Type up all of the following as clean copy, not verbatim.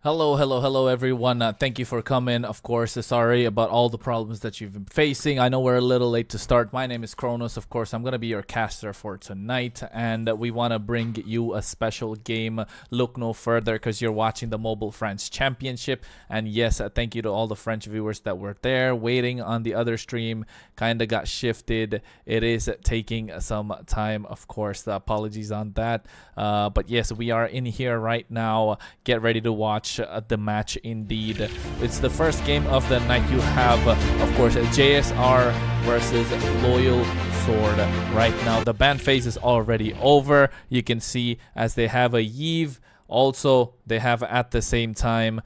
Hello, hello, hello, everyone. Thank you for coming. Of course, sorry about all the problems that you've been facing. I know we're a little late to start. My name is Kronos. Of course, I'm going to be your caster for tonight, and we want to bring you a special game. Look no further because you're watching the Mobile France Championship. And yes, thank you to all the French viewers that were there waiting on the other stream. Kind of got shifted. It is taking some time, of course. Apologies on that. But yes, we are in here right now. Get ready to watch the match indeed. It's the first game of the night. You have, of course, JSR versus Loyal Sword right now. The ban phase is already over. You can see as they have a Yves. Also, they have at the same time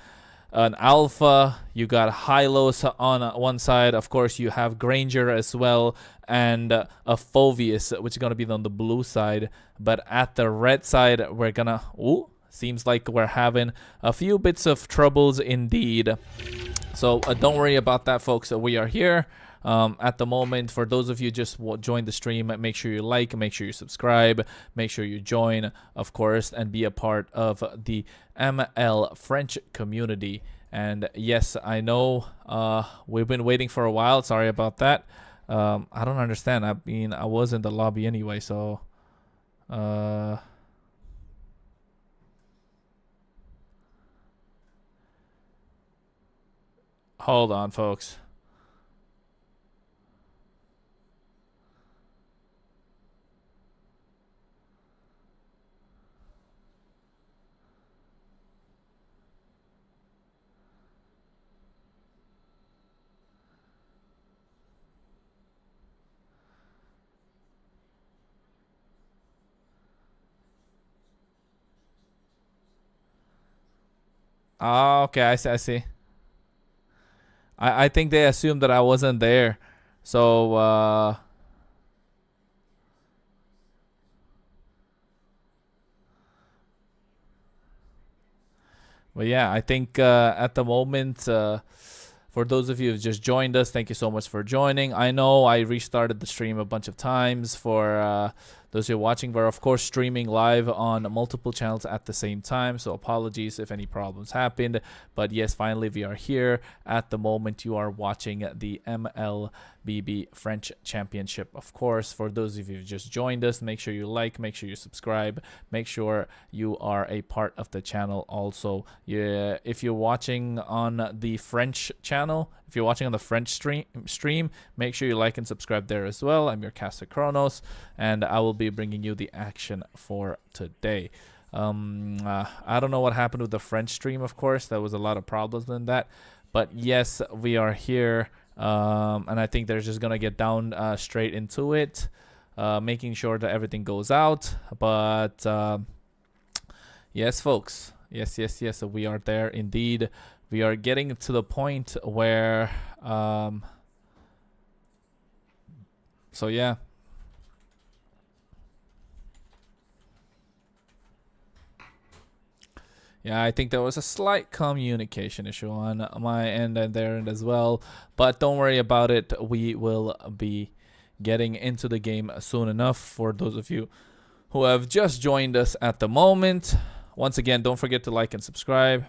an Alpha. You got Hylos on one side. Of course, you have Granger as well, and a Phovius, which is going to be on the blue side. But at the red side, we're gonna... Ooh, seems like we're having a few bits of troubles indeed. So don't worry about that, folks. We are here at the moment. For those of you just joined the stream, make sure you like, make sure you subscribe, make sure you join, of course, and be a part of the ML French community. And yes, I know we've been waiting for a while. Sorry about that. I don't understand. I mean, I was in the lobby anyway, so... Hold on, folks. Oh, okay, I see, I see. I think they assumed that I wasn't there. So, but yeah, I think at the moment, for those of you who've just joined us, thank you so much for joining. I know I restarted the stream a bunch of times for those who are watching. We're, of course, streaming live on multiple channels at the same time, so apologies if any problems happened. But yes, finally, we are here. At the moment, you are watching the MLBB French Championship. Of course, for those of you who just joined us, make sure you like, make sure you subscribe, make sure you are a part of the channel also. Yeah, if you're watching on the French channel, if you're watching on the French stream, make sure you like and subscribe there as well. I'm your caster Kronos, and I will be bringing you the action for today. I don't know what happened with the French stream, of course. There was a lot of problems in that. But yes, we are here, and I think they're just going to get down straight into it, making sure that everything goes out. But yes, folks. Yes, yes, yes. We are there indeed. We are getting to the point where... so, yeah. Yeah, I think there was a slight communication issue on my end and their end as well. But don't worry about it. We will be getting into the game soon enough. For those of you who have just joined us at the moment, once again, don't forget to like and subscribe.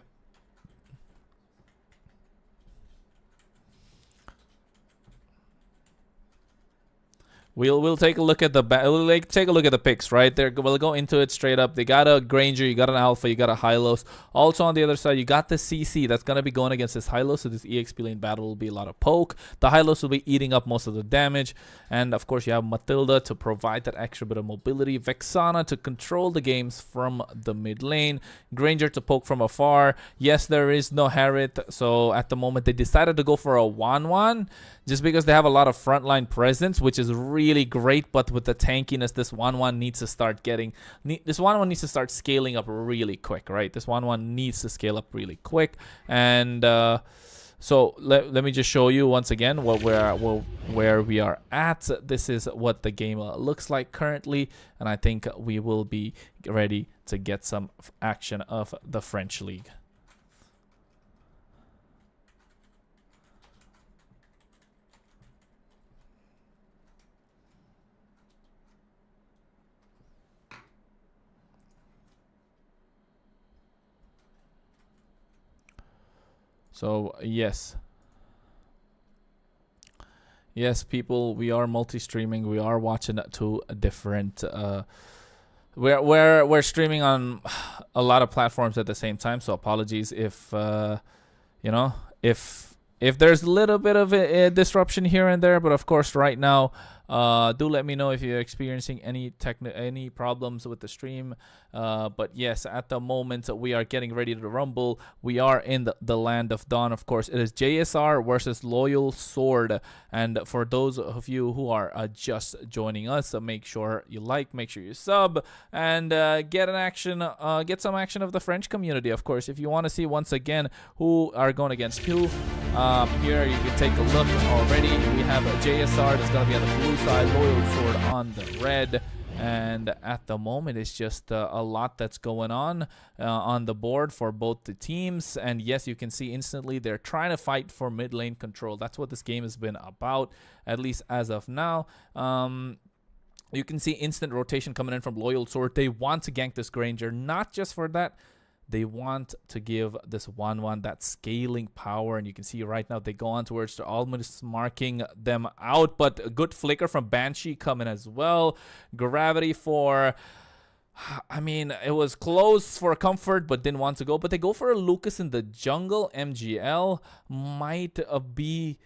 We'll take a look at the take a look at the picks right there. We'll go into it straight up. They got a Granger, you got an Alpha, you got a Hylos. Also on the other side, you got the CC that's gonna be going against this Hylos. So this EXP lane battle will be a lot of poke. The Hylos will be eating up most of the damage, and of course you have Matilda to provide that extra bit of mobility. Vexana to control the games from the mid lane. Granger to poke from afar. Yes, there is no Harriet, so at the moment they decided to go for a 1-1. Just because they have a lot of frontline presence, which is really great, but with the tankiness, this 1-1 needs to start getting... This 1-1 needs to start scaling up really quick, right? This 1-1 needs to scale up really quick. And so let me just show you once again where we are at. This is what the game looks like currently, and I think we will be ready to get some action of the French League. So yes. Yes, people, we are multi-streaming. We are watching two different we're streaming on a lot of platforms at the same time, so apologies if you know, if there's a little bit of a disruption here and there, but of course right now do let me know if you're experiencing any problems with the stream. But yes, at the moment we are getting ready to rumble. We are in the land of dawn. Of course, it is JSR versus Loyal Sword. And for those of you who are just joining us, make sure you like, make sure you sub, and get some action of the French community. Of course, if you want to see once again who are going against who, here you can take a look already. We have JSR that's going to be on the blue side, Loyal Sword on the red. And at the moment, it's just a lot that's going on the board for both the teams. And yes, you can see instantly they're trying to fight for mid lane control. That's what this game has been about, at least as of now. You can see instant rotation coming in from Loyal Sword. They want to gank this Granger, not just for that. They want to give this 1-1 that scaling power, and you can see right now they go on towards they're almost marking them out, but a good flicker from Banshee coming as well. Gravity for, I mean, it was close for comfort, but didn't want to go. But they go for a Lucas in the jungle. MGL might be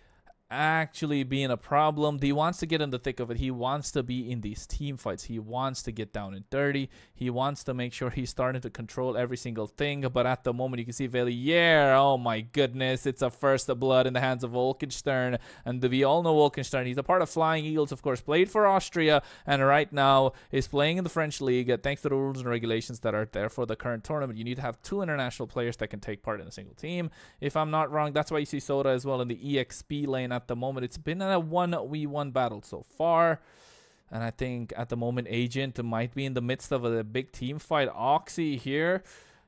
actually being a problem. He wants to get in the thick of it. He wants to be in these team fights. He wants to get down in 30. He wants to make sure he's starting to control every single thing. But at the moment, you can see Février. Oh my goodness, it's a first blood in the hands of Wolkenstern. And we all know Wolkenstern. He's a part of Flying Eagles, of course, played for Austria, and right now is playing in the French League. Thanks to the rules and regulations that are there for the current tournament, you need to have 2 international players that can take part in a single team. If I'm not wrong, that's why you see Soda as well in the EXP lane at the moment. It's been a 1v1 battle so far, and I think at the moment Agent might be in the midst of a big team fight. Oxy here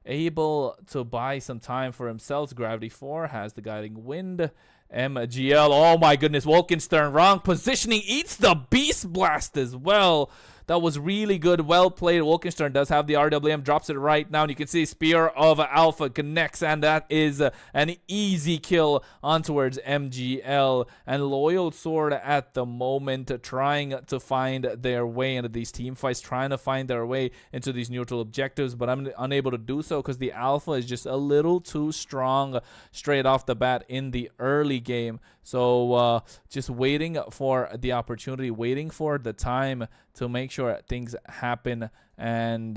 able to buy some time for himself. Gravity 4 has the guiding wind. MGL, oh my goodness, Wolkenstern, wrong positioning, eats the Beast Blast as well. That was really good, well played. Wolkenstern does have the RWM, drops it right now, and you can see Spear of Alpha connects, and that is an easy kill on towards MGL. And Loyal Sword at the moment trying to find their way into these team fights, trying to find their way into these neutral objectives, but I'm unable to do so because the Alpha is just a little too strong straight off the bat in the early game. So just waiting for the opportunity, waiting for the time to make sure things happen, and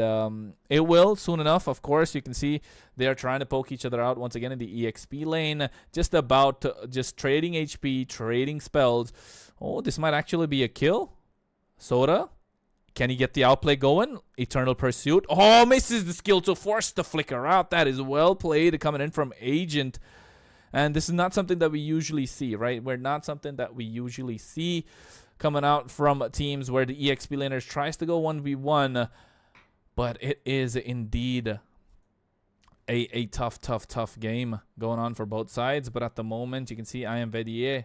it will soon enough. Of course, you can see they're trying to poke each other out once again in the EXP lane, just about to, just trading HP, trading spells. Oh, this might actually be a kill. Soda, can he get the outplay going? Eternal Pursuit. Oh, misses the skill to force the flicker out. That is well played coming in from Agent. And this is not something that we usually see, right? We're not something that we usually see coming out from teams where the EXP laners tries to go 1v1. But it is indeed a tough game going on for both sides. But at the moment, you can see MLBB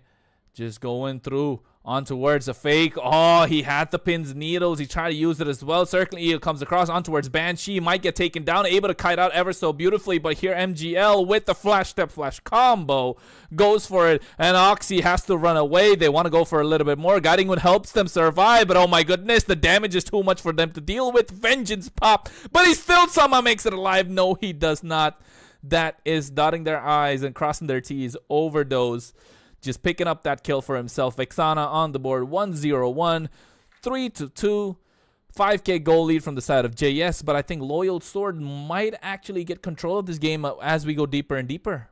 just going through on towards a fake. Oh, he had the pins needles. He tried to use it as well. Circling Eagle comes across on towards Banshee. Might get taken down. Able to kite out ever so beautifully. But here MGL with the flash step flash combo goes for it. And Oxy has to run away. They want to go for a little bit more. Guiding Wind helps them survive. But oh my goodness, the damage is too much for them to deal with. Vengeance pop. But he still somehow makes it alive. No, he does not. That is dotting their I's and crossing their T's. Overdose. Just picking up that kill for himself. Vexana on the board, 1-0-1, 3-2, 5k goal lead from the side of JS, but I think Loyal Sword might actually get control of this game as we go deeper and deeper.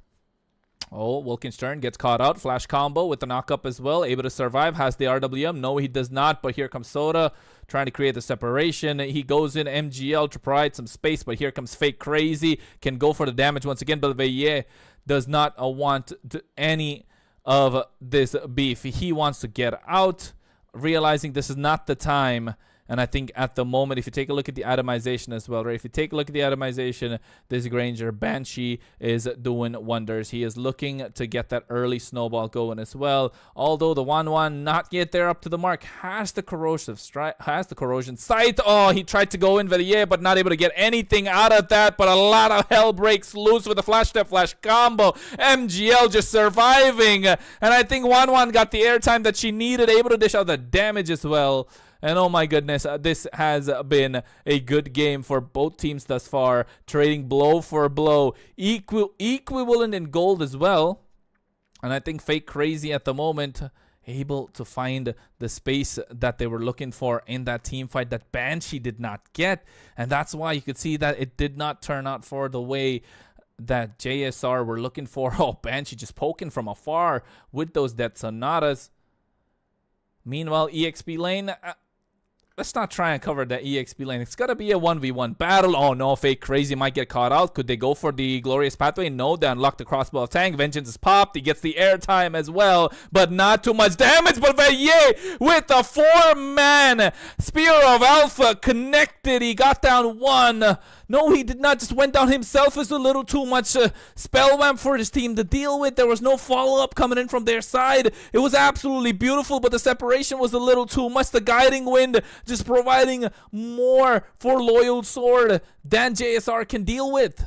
Oh, Wolkenstern gets caught out. Flash combo with the knock-up as well. Able to survive. Has the RWM. No, he does not, but here comes Soda trying to create the separation. He goes in MGL to provide some space, but here comes Fake Crazy. Can go for the damage once again, but Février does not want any of this beef. He wants to get out, realizing this is not the time And I think at the moment, if you take a look at the atomization as well, right? If you take a look at the atomization, this Granger Banshee is doing wonders. He is looking to get that early snowball going as well. Although the 1-1 not yet there up to the mark, has the corrosive strike, has the corrosion sight. Oh, he tried to go in Février, but not able to get anything out of that. But a lot of hell breaks loose with the flash step flash combo. MGL just surviving, and I think 1-1 got the airtime that she needed, able to dish out the damage as well. And oh my goodness, this has been a good game for both teams thus far, trading blow for blow, equivalent in gold as well. And I think Fake Crazy at the moment able to find the space that they were looking for in that team fight that Banshee did not get. And that's why you could see that it did not turn out for the way that JSR were looking for. Oh, Banshee just poking from afar with those Death Sonatas. Meanwhile, EXP lane, let's not try and cover the EXP lane. It's got to be a 1v1 battle. Oh no, Fake Crazy might get caught out. Could they go for the Glorious Pathway? No, they unlock the crossbow of Tank. Vengeance is popped. He gets the airtime as well, but not too much damage. But Février with a 4-man Spear of Alpha connected. He got down 1. No, he did not. Just went down himself. It's a little too much spell vamp for his team to deal with. There was no follow-up coming in from their side. It was absolutely beautiful, but the separation was a little too much. The guiding wind just providing more for Loyal Sword than JSR can deal with.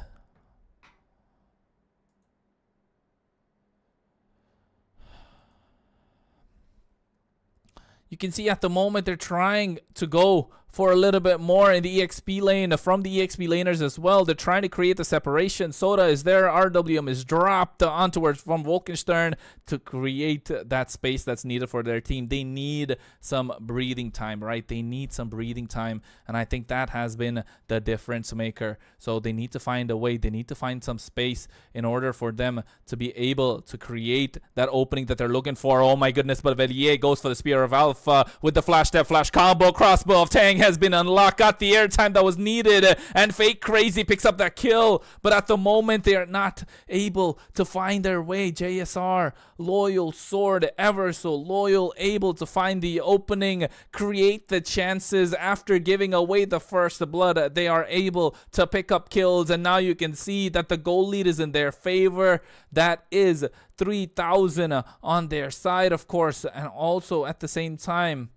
You can see at the moment they're trying to go for a little bit more in the EXP lane from the EXP laners as well. They're trying to create the separation. Soda is there. RWM is dropped onwards from Wolkenstern to create that space that's needed for their team. They need some breathing time, right? They need some breathing time. And I think that has been the difference maker. So they need to find a way. They need to find some space in order for them to be able to create that opening that they're looking for. Oh my goodness, but Février goes for the Spear of Alpha with the flash step flash combo. Crossbow of Tang has been unlocked, got the airtime that was needed, and Fake Crazy picks up that kill. But at the moment they are not able to find their way. JSR, Loyal Sword, ever so loyal, able to find the opening, create the chances. After giving away the first blood, they are able to pick up kills, and now you can see that the goal lead is in their favor. That is 3,000 on their side, of course. And also at the same time,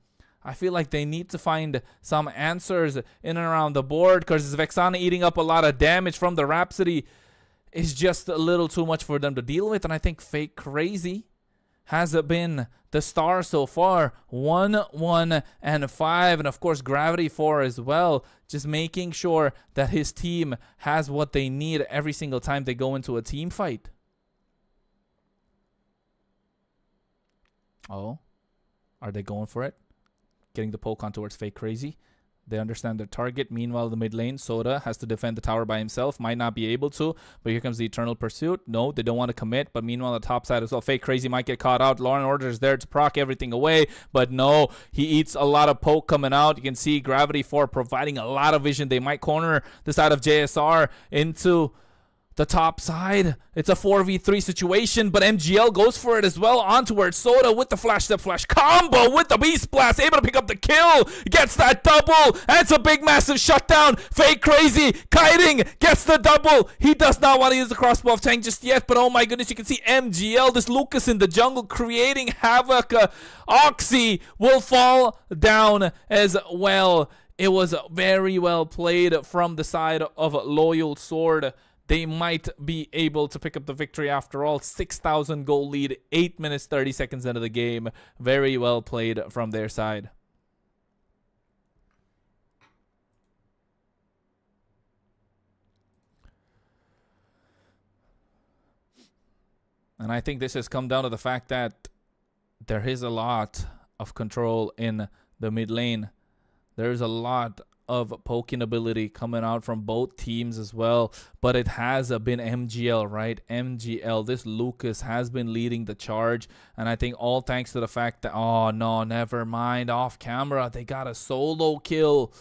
I feel like they need to find some answers in and around the board, because Vexana eating up a lot of damage from the Rhapsody is just a little too much for them to deal with. And I think Fake Crazy has been the star so far. 1, 1, and 5. And of course Gravity 4 as well. Just making sure that his team has what they need every single time they go into a team fight. Oh, are they going for it? Getting the poke on towards Fake Crazy. They understand their target. Meanwhile, the mid lane, Soda has to defend the tower by himself. Might not be able to, but here comes the Eternal Pursuit. No, they don't want to commit, but meanwhile, the top side as well. Fake Crazy might get caught out. Law and Order is there to proc everything away, but no, he eats a lot of poke coming out. You can see Gravity 4 providing a lot of vision. They might corner the side of JSR into the top side. It's a 4v3 situation, but MGL goes for it as well. On towards Soda with the flash step flash combo with the Beast Blast, able to pick up the kill, gets that double, and it's a big massive shutdown. Fake Crazy kiting, gets the double. He does not want to use the crossbow of Tank just yet, but oh my goodness, you can see MGL, this Lucas in the jungle, creating havoc. Oxy will fall down as well. It was very well played from the side of Loyal Sword. They might be able to pick up the victory after all. 6,000 goal lead, 8 minutes 30 seconds into the game. Very well played from their side. And I think this has come down to the fact that there is a lot of control in the mid lane. There's a lot of poking ability coming out from both teams as well, but it has been MGL, right? MGL, this Lucas has been leading the charge, and I think all thanks to the fact that, oh no, never mind, off camera they got a solo kill.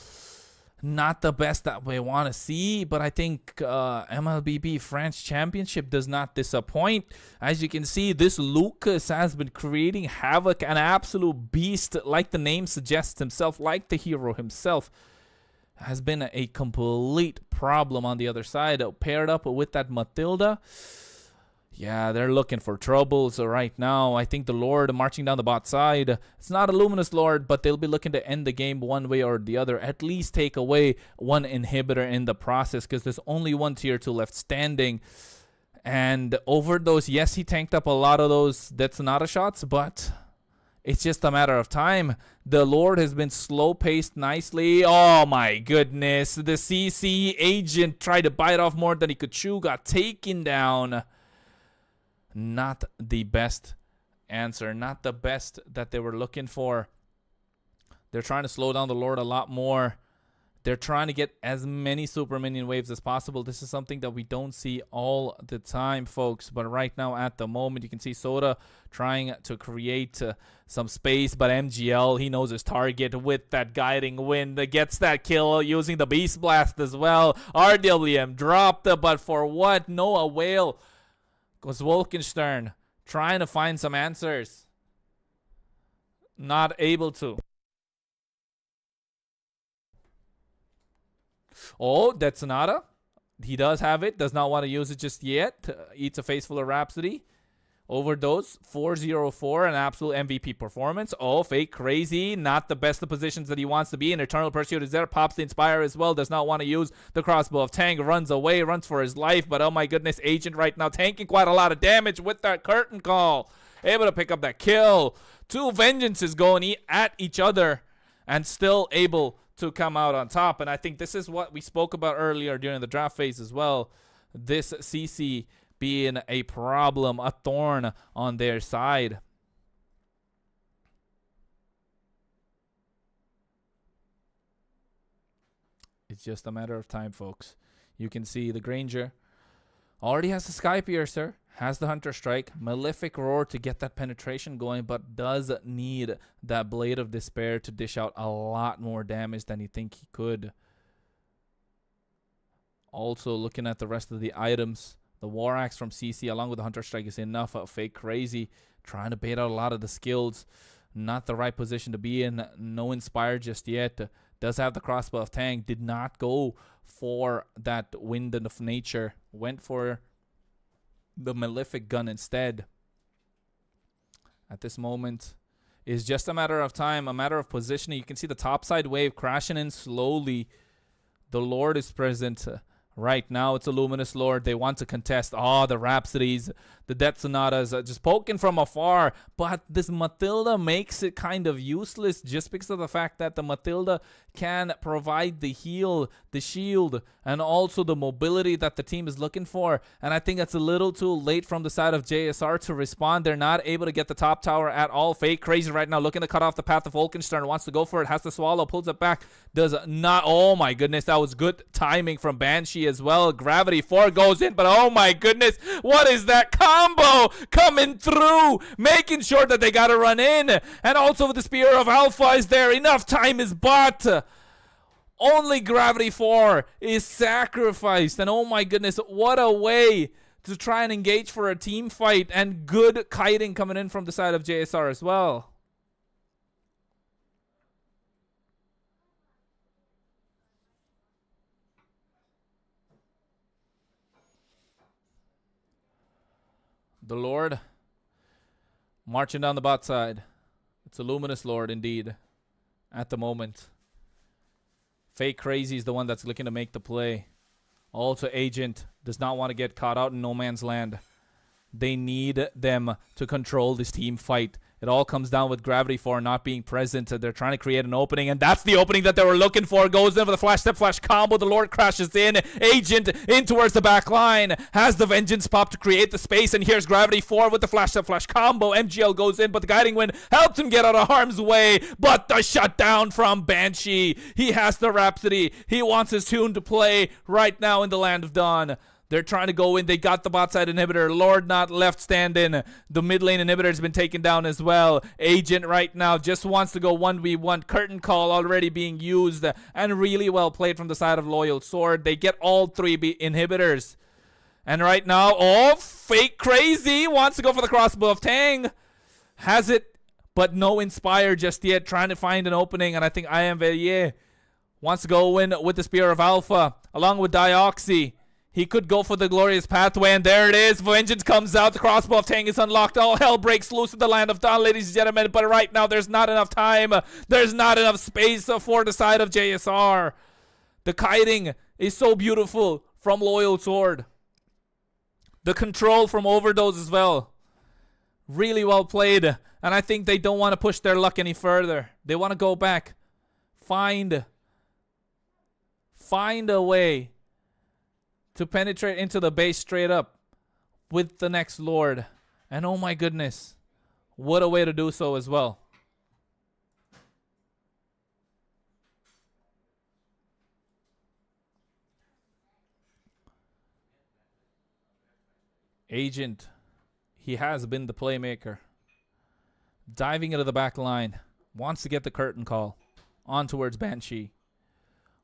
not the best that we want to see, but I think MLBB France Championship does not disappoint. As you can see, this Lucas has been creating havoc, an absolute beast, like the name suggests himself, like the hero himself. Has been a complete problem on the other side. Paired up with that Matilda. Yeah, they're looking for trouble. So right now, I think the Lord marching down the bot side. It's not a Luminous Lord, but they'll be looking to end the game one way or the other. At least take away one inhibitor in the process, because there's only one tier 2 left standing. And over those, yes, he tanked up a lot of those Detonata shots, but it's just a matter of time. The Lord has been slow-paced nicely. Oh my goodness. The CC agent tried to bite off more than he could chew. Got taken down. Not the best answer. Not the best that they were looking for. They're trying to slow down the Lord a lot more. They're trying to get as many super minion waves as possible. This is something that we don't see all the time, folks. But right now, at the moment, you can see Soda trying to create some space. But MGL, he knows his target with that guiding wind. Gets that kill using the Beast Blast as well. RWM dropped, but for what? No avail. Goes Wolkenstern trying to find some answers. Not able to. Oh, that's Sonata. He does have it. Does not want to use it just yet. Eats a face full of Rhapsody. Overdose. 404. An absolute MVP performance. Oh, fake crazy. Not the best of positions that he wants to be in. Eternal Pursuit is there. Pops the Inspire as well. Does not want to use the crossbow of Tank. Runs away. Runs for his life. But oh my goodness. Agent right now tanking quite a lot of damage with that curtain call. Able to pick up that kill. Two Vengeances going at each other. And still able to come out on top. And I think this is what we spoke about earlier during the draft phase as well. This CC being a problem, a thorn on their side. It's just a matter of time, folks. You can see the Granger already has the Sky Piercer, has the Hunter Strike, Malefic Roar to get that penetration going, but does need that Blade of Despair to dish out a lot more damage than you think he could. Also, looking at the rest of the items, the War Axe from CC along with the Hunter Strike is enough. Fake Crazy trying to bait out a lot of the skills. Not the right position to be in. No Inspire just yet. Does have the Crossbow of Tank. Did not go for that Wind of Nature. Went for the Malefic Gun instead. At this moment, is just a matter of time, a matter of positioning. You can see the topside wave crashing in slowly. The Lord is present. Right now, it's a Luminous Lord. They want to contest. Oh, the Rhapsodies, the Death Sonatas, just poking from afar. But this Matilda makes it kind of useless just because of the fact that the Matilda can provide the heal, the shield, and also the mobility that the team is looking for. And I think that's a little too late from the side of JSR to respond. They're not able to get the top tower at all. Fake Crazy right now looking to cut off the path of Wolkenstern. Wants to go for it. Has to swallow. Pulls it back. Does not. Oh my goodness. That was good timing from Banshee as well. Gravity 4 goes in. But oh my goodness. What is that combo coming through? Making sure that they got to run in. And also with the Spear of Alpha is there. Enough time is bought. Only Gravity 4 is sacrificed. And oh my goodness, what a way to try and engage for a team fight. And good kiting coming in from the side of JSR as well. The Lord marching down the bot side. It's a Luminous Lord indeed at the moment. Fake Crazy is the one that's looking to make the play. Also, Agent does not want to get caught out in no man's land. They need them to control this team fight. It all comes down with Gravity 4 not being present. They're trying to create an opening, and that's the opening that they were looking for. Goes in for the flash step flash combo. The Lord crashes in. Agent in towards the back line. Has the Vengeance pop to create the space, and here's Gravity 4 with the flash step flash combo. MGL goes in, but the Guiding Wind helps him get out of harm's way. But the shutdown from Banshee. He has the Rhapsody. He wants his tune to play right now in the Land of Dawn. They're trying to go in. They got the bot side inhibitor. Lord not left standing. The mid lane inhibitor has been taken down as well. Agent right now just wants to go 1v1. Curtain call already being used. And really well played from the side of Loyal Sword. They get all 3 inhibitors. And right now, oh, fake crazy. Wants to go for the crossbow of Tang. Has it, but no inspire just yet. Trying to find an opening. And I think février wants to go in with the Spear of Alpha. Along with Dioxy. He could go for the glorious pathway, and there it is. Vengeance comes out. The crossbow of Tang is unlocked. All hell breaks loose in the land of Dawn, ladies and gentlemen. But right now, there's not enough time. There's not enough space for the side of JSR. The kiting is so beautiful from Loyal Sword. The control from Overdose as well. Really well played. And I think they don't want to push their luck any further. They want to go back. Find a way to penetrate into the base straight up with the next Lord. And oh my goodness, what a way to do so as well. Agent, he has been the playmaker. Diving into the back line, wants to get the curtain call on towards Banshee.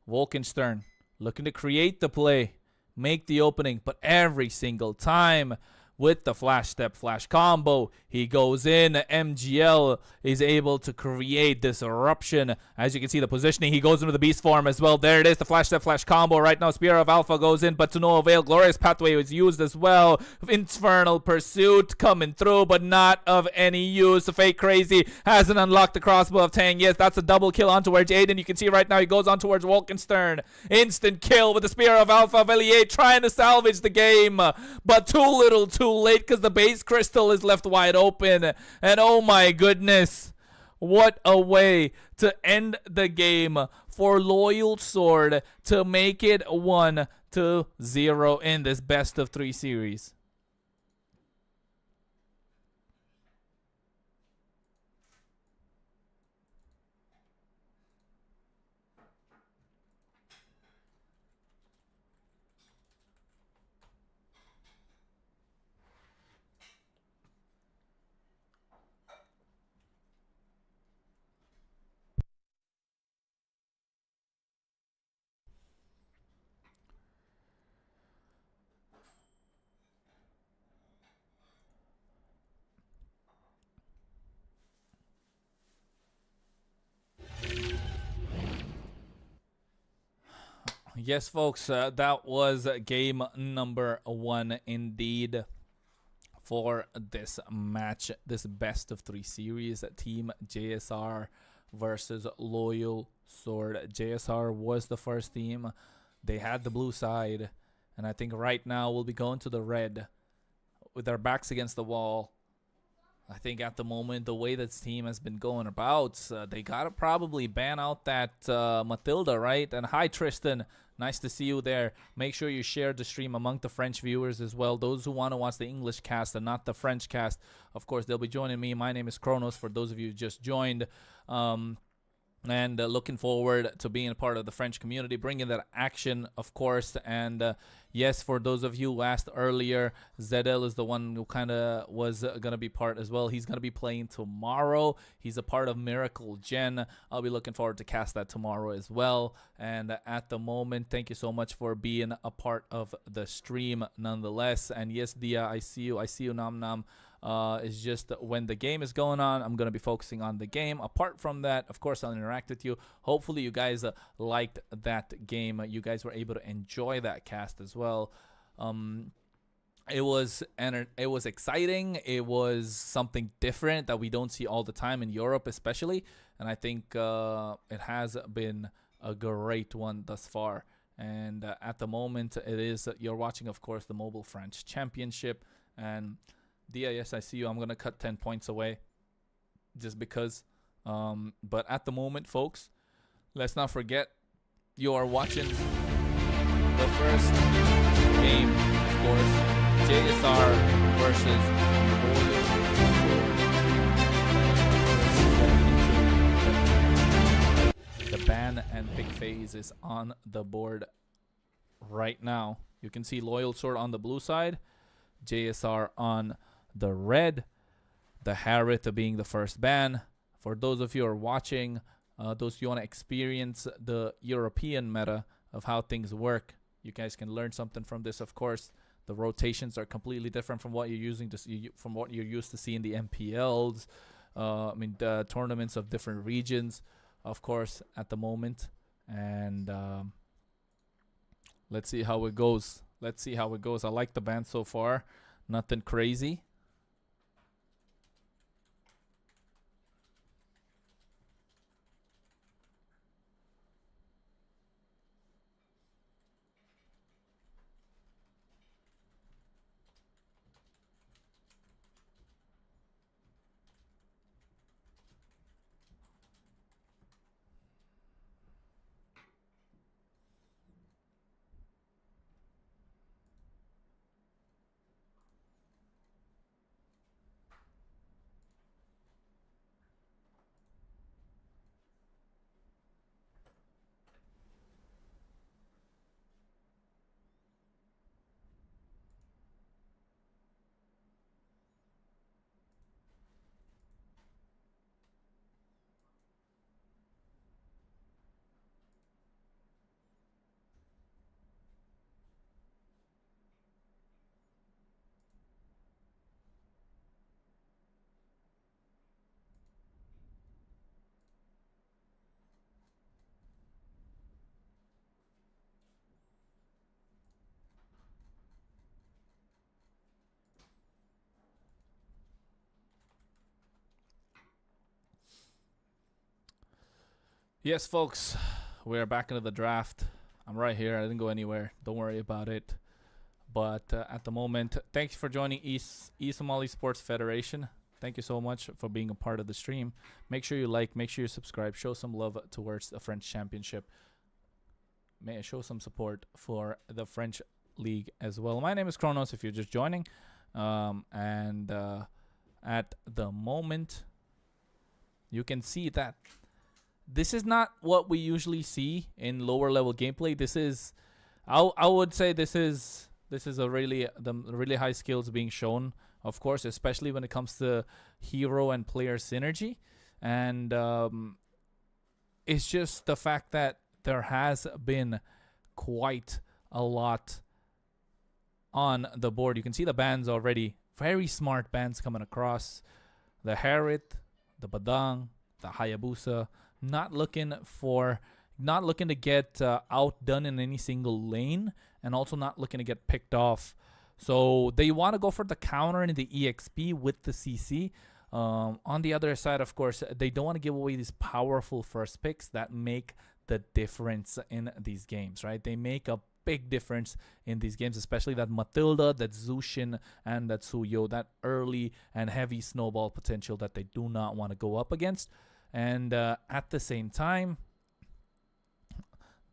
Wolkenstern looking to create the play. Make the opening, but every single time with the flash step flash combo, he goes in. MGL is able to create this eruption. As you can see, the positioning, he goes into the beast form as well. There it is, the flash step flash combo right now. Spear of Alpha goes in, but to no avail. Glorious pathway was used as well. Infernal pursuit coming through, but not of any use. Fake crazy hasn't unlocked the crossbow of Tang. Yes, that's a double kill on towards Aiden. You can see right now he goes on towards Wolkenstern. Instant kill with the Spear of Alpha. Velier trying to salvage the game, but too little, too late, because the base crystal is left wide open. And oh my goodness, what a way to end the game for Loyal Sword to make it 1-0 in this best of 3 series. Yes, folks, that was game number 1 indeed for this match, this best of 3 series. Team JSR versus Loyal Sword. JSR was the first team. They had the blue side, and I think right now we'll be going to the red with our backs against the wall. I think at the moment, the way this team has been going about, they got to probably ban out that Matilda, right? And hi, Tristan. Nice to see you there. Make sure you share the stream among the French viewers as well. Those who want to watch the English cast and not the French cast, of course, they'll be joining me. My name is Kronos, for those of you who just joined. And looking forward to being a part of the French community, bringing that action, of course. And yes, for those of you who asked earlier, ZL is the one who kind of was going to be part as well. He's going to be playing tomorrow. He's a part of Miracle Gen. I'll be looking forward to cast that tomorrow as well. And at the moment, thank you so much for being a part of the stream nonetheless. And yes, Dia, I see you, Nam Nam. It's just that when the game is going on, I'm going to be focusing on the game. Apart from that, of course, I'll interact with you. Hopefully you guys liked that game. You guys were able to enjoy that cast as well. It was exciting. It was something different that we don't see all the time in Europe, especially. And I think it has been a great one thus far. And at the moment, it is, you're watching, of course, the Mobile French Championship. And Dia, yes, I see you. I'm going to cut 10 points away just because. But at the moment, folks, let's not forget you are watching the first game, of course, JSR versus Loyal. The ban and pick phase is on the board right now. You can see Loyal Sword on the blue side, JSR on the red, the Harith being the first ban. For those of you who are watching, those of you want to experience the European meta of how things work, you guys can learn something from this. Of course, the rotations are completely different from what you're using to see, from what you're used to see in the MPLs. I mean, the tournaments of different regions, of course, at the moment. And let's see how it goes. Let's see how it goes. I like the band so far. Nothing crazy. Yes, folks, we're back into the draft. I'm right here. I didn't go anywhere. Don't worry about it. But at the moment, thanks for joining East Somali Sports Federation. Thank you so much for being a part of the stream. Make sure you like, make sure you subscribe, show some love towards the French Championship. May I show some support for the French League as well. My name is Kronos if you're just joining. At the moment, you can see that this is not what we usually see in lower level gameplay. This is, I would say this is a really high skills being shown, of course, especially when it comes to hero and player synergy. And it's just the fact that there has been quite a lot on the board. You can see the bans already. Very smart bans coming across. The Harith, the Badang, the Hayabusa. Not looking to get outdone in any single lane, and also not looking to get picked off. So they want to go for the counter in the EXP with the CC. On the other side, of course, they don't want to give away these powerful first picks that make the difference in these games, right? They make a big difference in these games, especially that Matilda, that Zushin, and that Suyo, that early and heavy snowball potential that they do not want to go up against. And at the same time,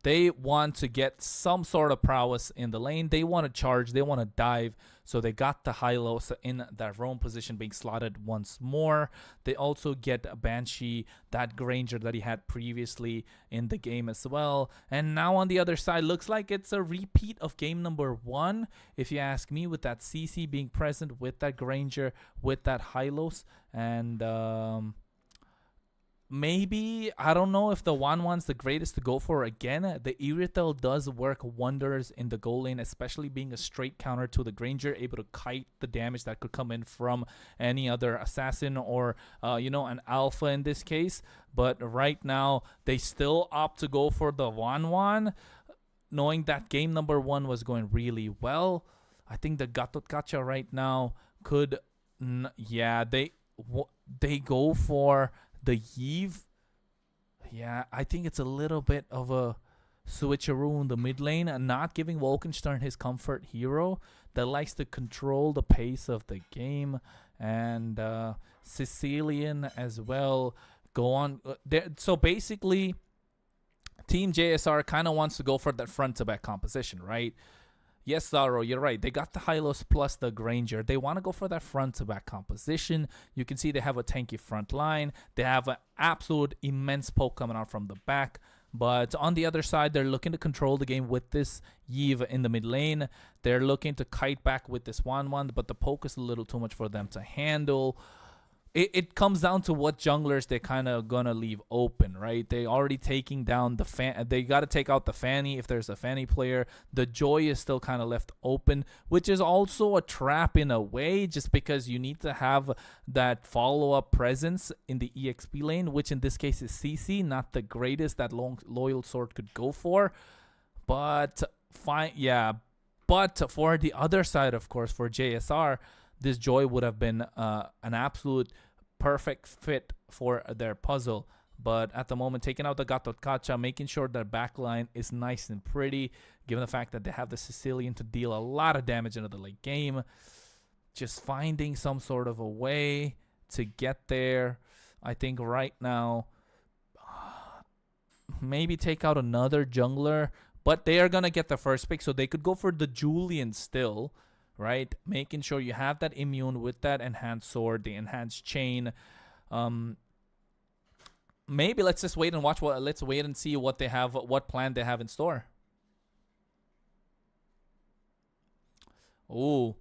they want to get some sort of prowess in the lane. They want to charge. They want to dive. So they got the Hylos in that roam position being slotted once more. They also get a Banshee, that Granger that he had previously in the game as well. And now on the other side, looks like it's a repeat of game number 1, if you ask me, with that CC being present, with that Granger, with that Hylos. And maybe, I don't know if the 1-1's the greatest to go for again. The Irithel does work wonders in the goal lane, especially being a straight counter to the Granger, able to kite the damage that could come in from any other assassin or, an alpha in this case. But right now, they still opt to go for the 1-1, knowing that game number 1 was going really well. I think the Gatot Kacha right now could, they go for the Yves. Yeah, I think it's a little bit of a switcheroo in the mid lane, and not giving Wolkenstern his comfort hero that likes to control the pace of the game. And Sicilian as well go on. So basically, Team JSR kind of wants to go for that front to back composition, right? Yes, Zaro, you're right. They got the Hylos plus the Granger. They want to go for that front-to-back composition. You can see they have a tanky front line. They have an absolute immense poke coming out from the back. But on the other side, they're looking to control the game with this Yves in the mid lane. They're looking to kite back with this 1-1, but the poke is a little too much for them to handle. It comes down to what junglers they're kind of gonna leave open, right? They already taking down the fan. They got to take out the Fanny if there's a Fanny player. The Joy is still kind of left open, which is also a trap in a way, just because you need to have that follow-up presence in the EXP lane, which in this case is CC, not the greatest that Loyal Sword could go for. But fine, yeah. But for the other side, of course, for JSR, this Joy would have been an absolute perfect fit for their puzzle. But at the moment, taking out the Gatot Kacha, making sure their backline is nice and pretty, given the fact that they have the Sicilian to deal a lot of damage into the late game. Just finding some sort of a way to get there. I think right now, maybe take out another jungler. But they are going to get the first pick, so they could go for the Julian still. Right, making sure you have that immune with that enhanced sword, the enhanced chain. Maybe let's just wait and watch. Let's wait and see what they have, what plan they have in store. Oh,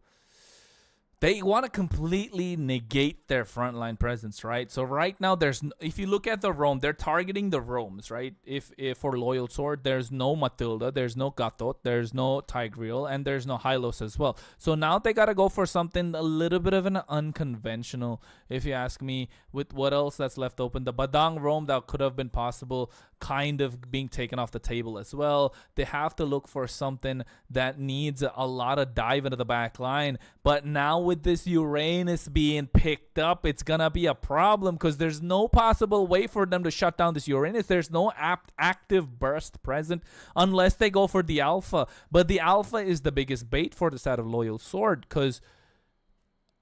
they want to completely negate their frontline presence, right? So right now, if you look at the roam, they're targeting the roams, right? If for Loyal Sword, there's no Matilda, there's no Gatot, there's no Tigreal, and there's no Hylos as well. So now they got to go for something a little bit of an unconventional, if you ask me, with what else that's left open. The Badang roam that could have been possible, kind of being taken off the table as well. They have to look for something that needs a lot of dive into the back line. But now with this Uranus being picked up, it's gonna be a problem, because there's no possible way for them to shut down this Uranus. There's no active burst present unless they go for the Alpha. But the Alpha is the biggest bait for the side of Loyal Sword, because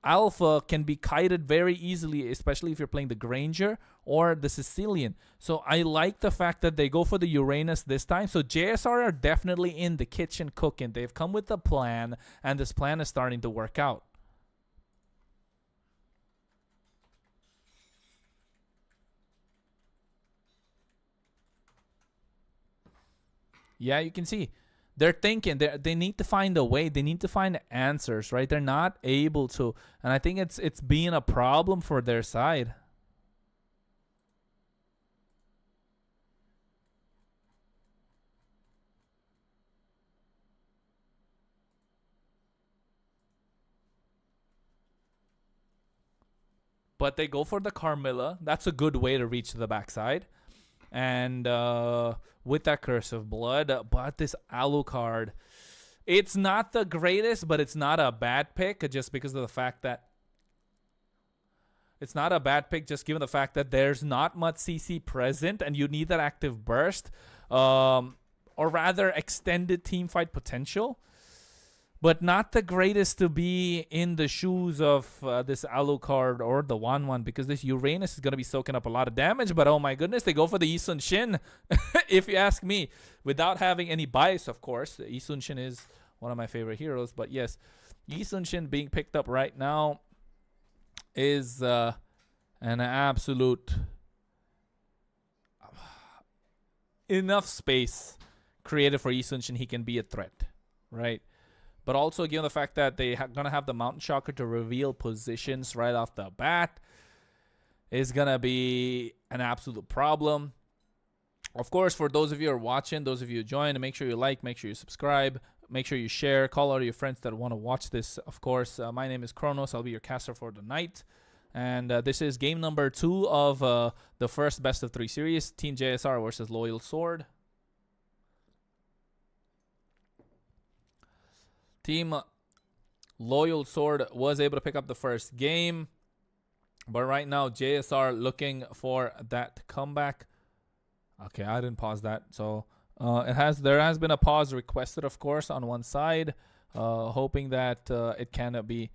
Alpha can be kited very easily, especially if you're playing the Granger or the Sicilian. So I like the fact that they go for the Uranus this time. So JSR are definitely in the kitchen cooking. They've come with a plan, and this plan is starting to work out. Yeah, you can see. They're thinking, they need to find a way. They need to find answers, right? They're not able to. And I think it's being a problem for their side. But they go for the Carmilla. That's a good way to reach the backside. And with that Curse of Blood, but this Alucard, it's not the greatest, but it's not a bad pick, just because of the fact that it's not a bad pick, just given the fact that there's not much CC present, and you need that active burst, or rather extended team fight potential. But not the greatest to be in the shoes of this Alucard or the 1-1, because this Uranus is going to be soaking up a lot of damage. But oh my goodness, they go for the Yi Sun-shin, if you ask me. Without having any bias, of course. Yi Sun-shin is one of my favorite heroes. But yes, Yi Sun-shin being picked up right now is an absolute enough space created for Yi Sun-shin. He can be a threat, right? But also, given the fact that they're going to have the Mountain Shocker to reveal positions right off the bat, is going to be an absolute problem. Of course, for those of you who are watching, those of you who join, make sure you like, make sure you subscribe, make sure you share, call out your friends that want to watch this. Of course, my name is Kronos. I'll be your caster for the night. And this is game number 2 of the first best of 3 series, Team JSR versus Loyal Sword. Team Loyal Sword was able to pick up the first game. But right now, JSR looking for that comeback. Okay, I didn't pause that. So there has been a pause requested, of course, on one side. Hoping that it can be.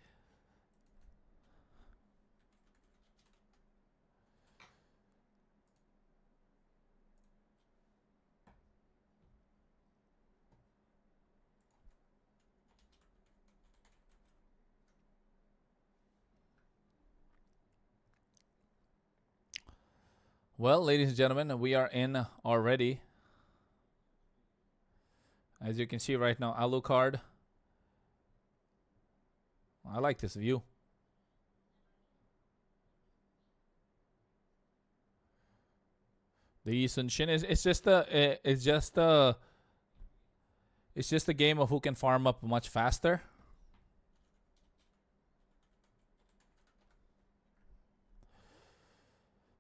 Well, ladies and gentlemen, we are in already. As you can see right now, Alucard. I like this view. The Yi Sun Shin is it's just a game of who can farm up much faster.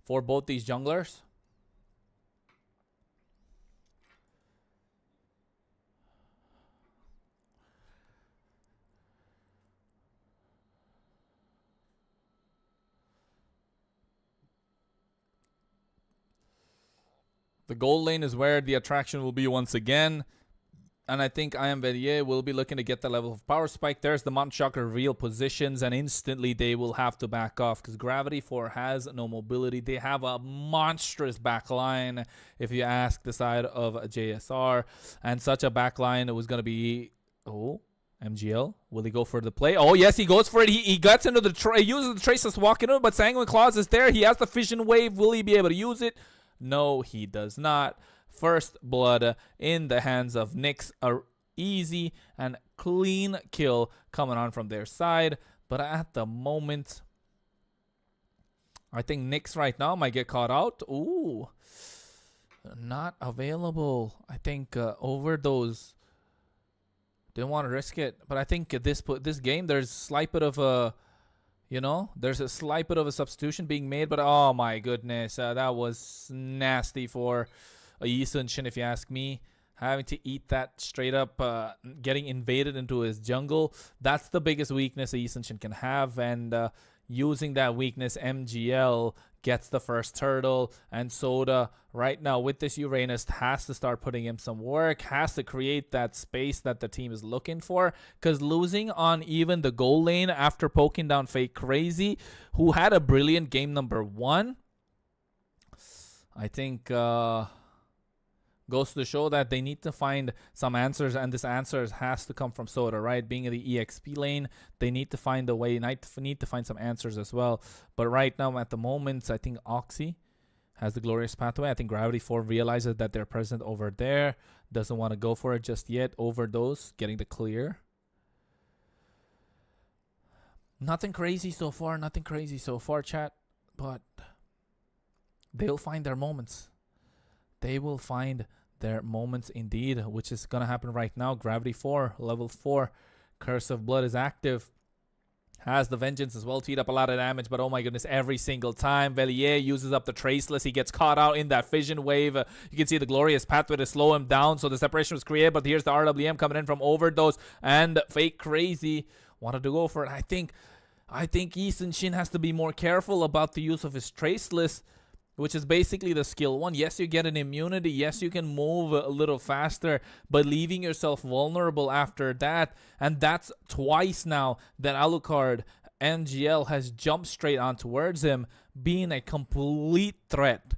For both these junglers. The gold lane is where the attraction will be once again. And I think Février will be looking to get the level of power spike. There's the Mountain Shocker reveal positions, and instantly they will have to back off because Gravity 4 has no mobility. They have a monstrous backline, if you ask the side of JSR. And such a backline, it was going to be... Oh, MGL. Will he go for the play? Oh, yes, he goes for it. He gets into the... He uses the Traceless to walk into it, but Sanguine Claws is there. He has the Fission Wave. Will he be able to use it? No, he does not. First blood in the hands of Nyx. A easy and clean kill coming on from their side. But at the moment, I think Nyx right now might get caught out. Ooh, not available. I think overdose. Didn't want to risk it. But I think this game, there's a slight bit of a... You know, there's a slight bit of a substitution being made, but oh my goodness, that was nasty for Yi Sun Shin, if you ask me. Having to eat that straight up, getting invaded into his jungle, that's the biggest weakness Yi Sun Shin can have, and using that weakness, MGL gets the first turtle, and Soda right now with this Uranus has to start putting in some work, has to create that space that the team is looking for, because losing on even the goal lane after poking down Fake Crazy, who had a brilliant game number 1, I think goes to show that they need to find some answers, and this answers has to come from Soda, right? Being in the EXP lane, they need to find a way, need to find some answers as well. But right now, at the moment, I think Oxy has the glorious pathway. I think Gravity 4 realizes that they're present over there, doesn't want to go for it just yet. Overdose, getting the clear. Nothing crazy so far, chat, but they'll find their moments. They will find their moments indeed, which is going to happen right now. Gravity 4, level 4. Curse of Blood is active. Has the Vengeance as well. Teed up a lot of damage, but oh my goodness, every single time. Février uses up the Traceless. He gets caught out in that Fission Wave. You can see the glorious pathway to slow him down, so the separation was created, but here's the RWM coming in from Overdose, and Fake Crazy wanted to go for it. I think Yi Sun Shin has to be more careful about the use of his Traceless, which is basically the skill 1. Yes, you get an immunity. Yes, you can move a little faster, but leaving yourself vulnerable after that. And that's twice now that Alucard NGL has jumped straight on towards him, being a complete threat.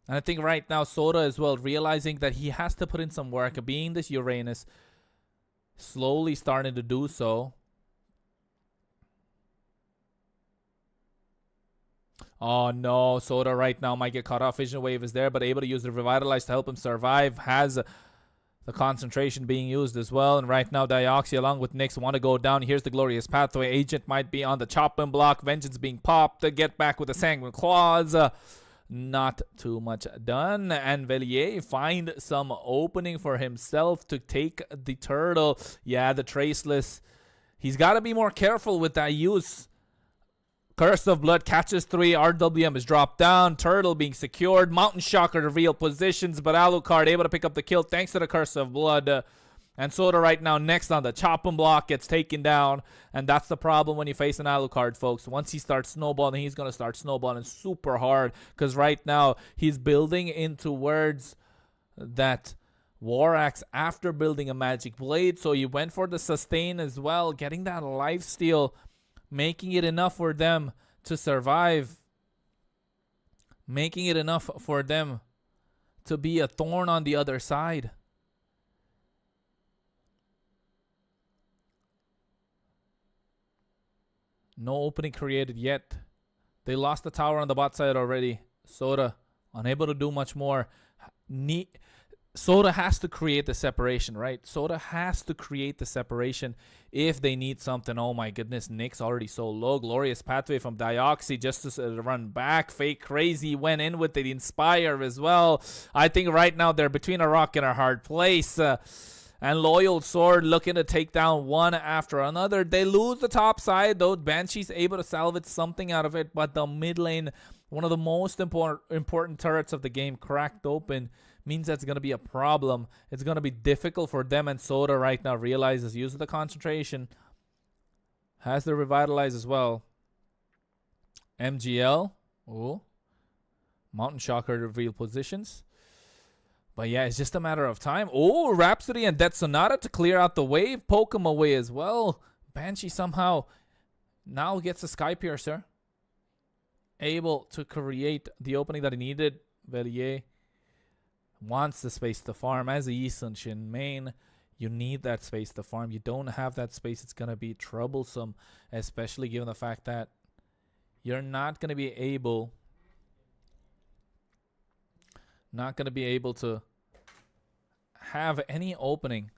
And I think right now Soda as well, realizing that he has to put in some work, being this Uranus, slowly starting to do so. Oh no, Soda right now might get caught off. Vision Wave is there, but able to use the Revitalize to help him survive. Has the concentration being used as well. And right now, Dioxy along with Nyx want to go down. Here's the glorious pathway. Agent might be on the chopping block. Vengeance being popped to get back with the Sanguine Claws. Not too much done. And Février find some opening for himself to take the turtle. Yeah, the Traceless. He's got to be more careful with that use. Curse of Blood catches 3. RWM is dropped down. Turtle being secured. Mountain Shocker to reveal positions, but Alucard able to pick up the kill thanks to the Curse of Blood. And Soda right now next on the chopping block gets taken down. And that's the problem when you face an Alucard, folks. Once he starts snowballing, he's going to start snowballing super hard. Because right now, he's building in towards that War Axe after building a Magic Blade. So he went for the sustain as well. Getting that lifesteal, making it enough for them to survive. Making it enough for them to be a thorn on the other side. No opening created yet. They lost the tower on the bot side already. Soda unable to do much more. Soda has to create the separation, right? Soda has to create the separation if they need something. Oh my goodness, Nick's already so low. Glorious pathway from Dioxy just to run back. Fake Crazy went in with the Inspire as well. I think right now they're between a rock and a hard place. And Loyal Sword looking to take down one after another. They lose the top side, though. Banshee's able to salvage something out of it, but the mid lane, one of the most important turrets of the game, cracked open, means that's going to be a problem. It's going to be difficult for them, and Soda right now realizes use of the concentration. Has the Revitalize as well. MGL. Oh. Mountain Shocker reveal positions. But yeah, it's just a matter of time. Oh, Rhapsody and Death Sonata to clear out the wave. Poke him away as well. Banshee somehow now gets a Sky Piercer. Able to create the opening that he needed. Vellier wants the space to farm. As a Yisun Shin main, you need that space to farm. You don't have that space, it's going to be troublesome. Especially given the fact that you're not going to be able... to have any opening.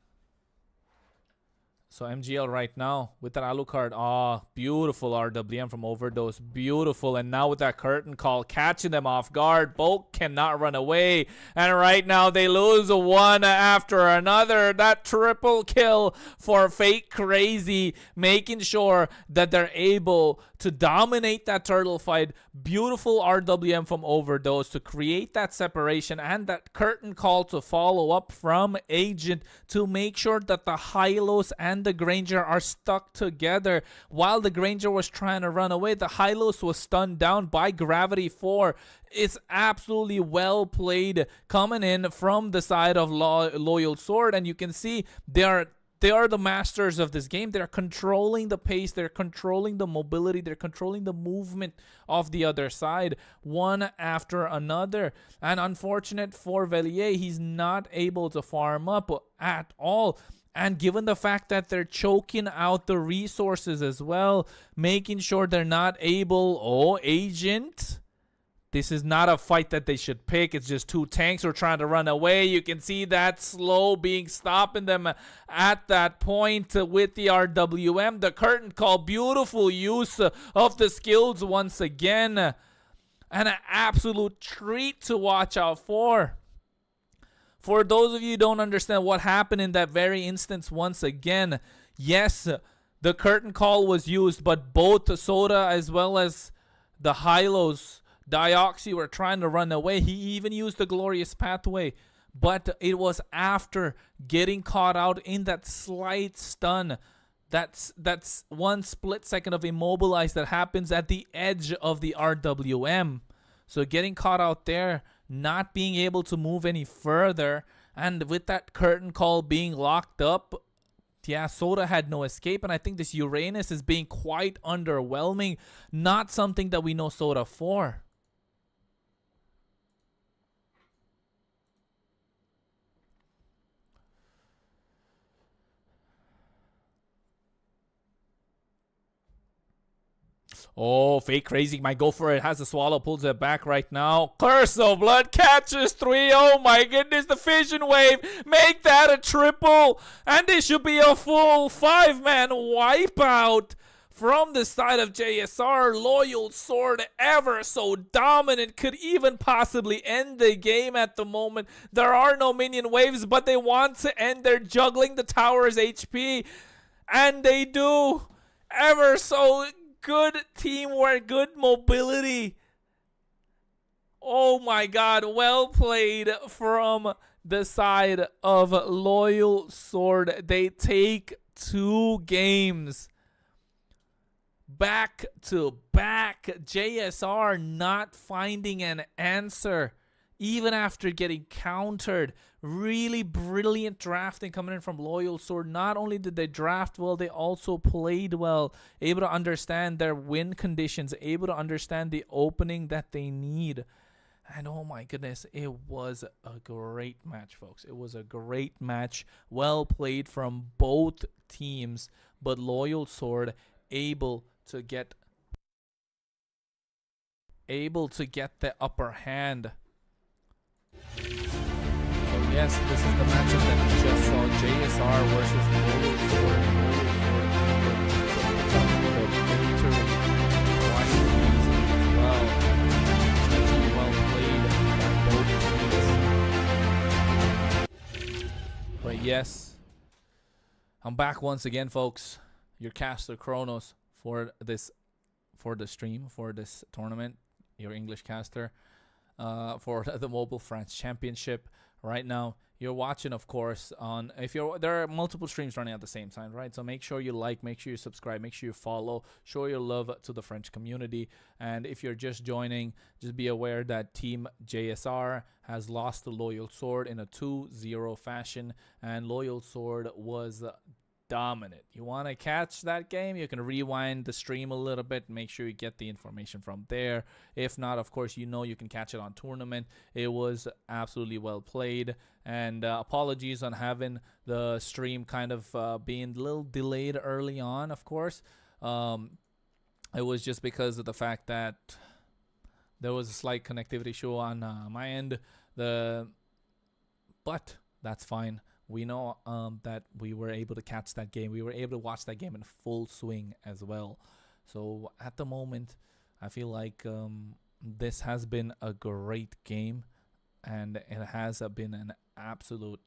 So MGL right now with that Alucard. Ah, beautiful RWM from Overdose. Beautiful. And now with that curtain call, catching them off guard. Both cannot run away. And right now they lose one after another. That triple kill for Fake Crazy, making sure that they're able to dominate that turtle fight. Beautiful RWM from Overdose to create that separation, and that curtain call to follow up from Agent to make sure that the Hylos and the Granger are stuck together. While the Granger was trying to run away, the Hylos was stunned down by Gravity 4. It's absolutely well played coming in from the side of Loyal Sword, and you can see they are the masters of this game. They're controlling the pace. They're controlling the mobility. They're controlling the movement of the other side, one after another. And unfortunate for Vellier, he's not able to farm up at all. And given the fact that they're choking out the resources as well, making sure they're not able... Oh, Agent... This is not a fight that they should pick. It's just two tanks who are trying to run away. You can see that slow being stopping them at that point with the RWM. The curtain call, beautiful use of the skills once again. And an absolute treat to watch out for. For those of you who don't understand what happened in that very instance once again, yes, the curtain call was used, but both Soda as well as the Hylos, Dioxy, were trying to run away. He even used the Glorious Pathway, but it was after getting caught out in that slight stun. That's one split second of immobilize that happens at the edge of the RWM. So getting caught out there, not being able to move any further, and with that curtain call being locked up, yeah, Soda had no escape. And I think this Uranus is being quite underwhelming. Not something that we know Soda for. Oh, Fake Crazy might go for it. Has the Swallow, pulls it back right now. Curse of Blood catches 3. Oh my goodness, the Fission Wave. Make that a triple. And this should be a full 5-man wipeout from the side of JSR. Loyal Sword, ever so dominant, could even possibly end the game at the moment. There are no minion waves, but they want to end. They're juggling the tower's HP. And they do. Ever so good teamwork, good mobility. Oh my god, well played from the side of Loyal Sword. They take 2 games back to back. JSR not finding an answer even after getting countered. Really brilliant drafting coming in from Loyal Sword. Not only did they draft well, they also played well. Able to understand their win conditions. Able to understand the opening that they need. And oh my goodness, it was a great match, folks. It was a great match. Well played from both teams. But Loyal Sword able to get the upper hand. Yes, this is the matchup that we just saw. JSR versus Loyal Sword. The victory twice as well. Especially well played by both teams. But yes, I'm back once again, folks. Your caster Kronos for the stream, for this tournament. Your English caster. For the Mobile France Championship. Right now, you're watching, of course, on there are multiple streams running at the same time, right? So make sure you like, make sure you subscribe, make sure you follow, show your love to the French community. And if you're just joining, just be aware that Team JSR has lost to Loyal Sword in a 2-0 fashion, and Loyal Sword was dominant. You want to catch that game, you can rewind the stream a little bit, make sure you get the information from there. If not, of course, you can catch it on tournament. It was absolutely well played, and apologies on having the stream kind of being a little delayed early on. Of course, it was just because of the fact that there was a slight connectivity issue on my end, but that's fine. We know that we were able to catch that game. We were able to watch that game in full swing as well. So at the moment, I feel like this has been a great game, and it has been an absolute.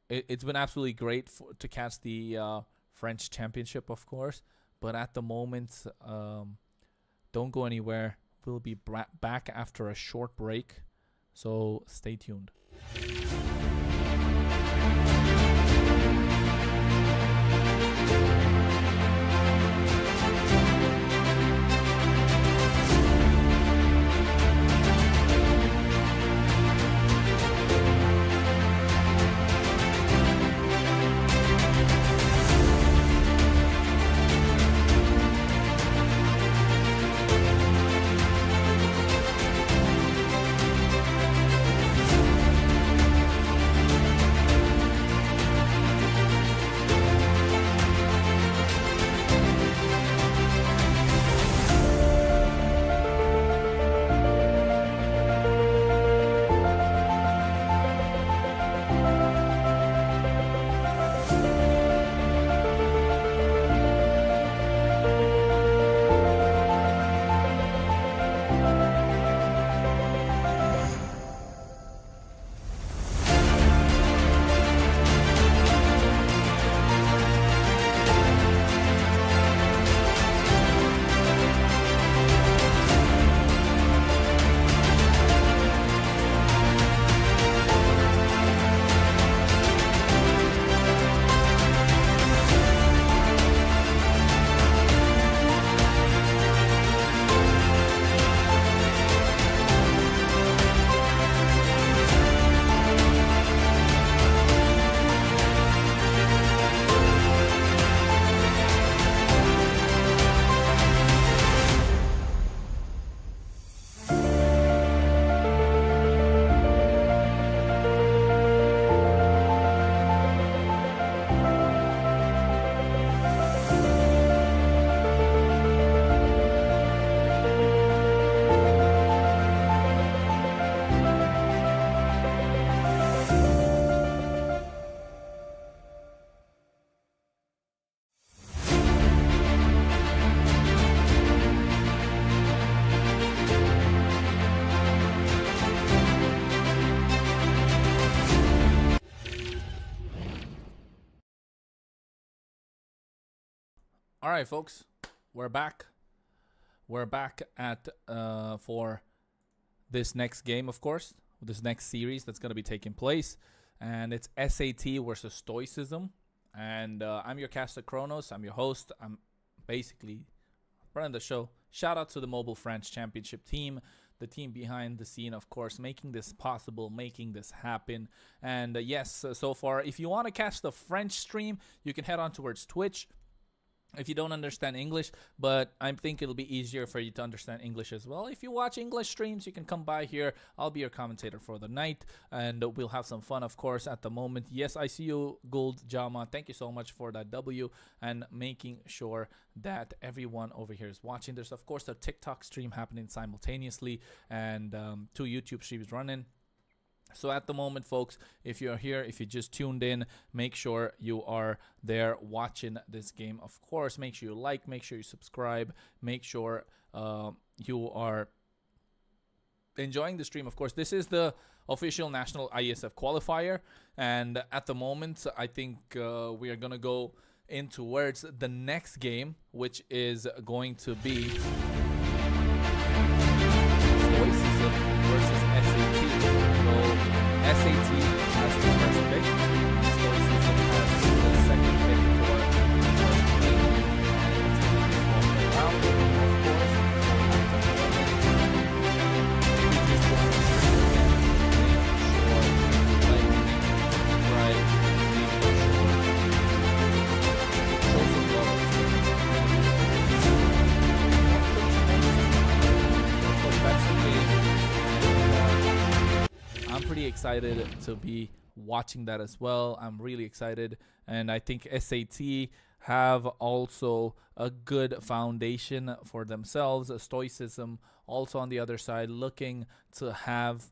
It's been absolutely great to catch the French Championship, of course. But at the moment, don't go anywhere. We'll be back after a short break, so stay tuned. All right, folks, we're back. We're back at for this next game, of course, this next series that's going to be taking place, and it's SAT versus Stoicism. And I'm your caster Kronos. I'm your host. I'm basically running the show. Shout out to the Mobile France Championship team, the team behind the scene, of course, making this possible, making this happen. And yes, so far, if you want to catch the French stream, you can head on towards Twitch. If you don't understand English, but I think it'll be easier for you to understand English as well. If you watch English streams, you can come by here. I'll be your commentator for the night, and we'll have some fun, of course, at the moment. Yes, I see you, Gold Jama. Thank you so much for that W and making sure that everyone over here is watching. There's, of course, a TikTok stream happening simultaneously and 2 YouTube streams running. So at the moment, folks, if you're here, if you just tuned in, make sure you are there watching this game. Of course, make sure you like, make sure you subscribe, make sure you are enjoying the stream. Of course, this is the official national IESF qualifier, and at the moment I think we are gonna go in towards the next game, which is going to be stoicism versus SAT. So SAT has the first pick, stoicism has the second pick for the first game, and it's going to be going around, of course. I'm pretty excited to be watching that as well. I'm really excited, and I think SAT have also a good foundation for themselves. Stoicism also on the other side, looking to have,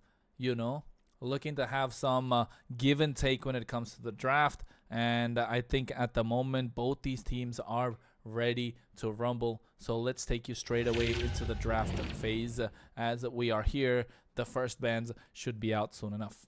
some give and take when it comes to the draft. And I think at the moment both these teams are ready to rumble. So let's take you straight away into the draft phase as we are here. The first bands should be out soon enough.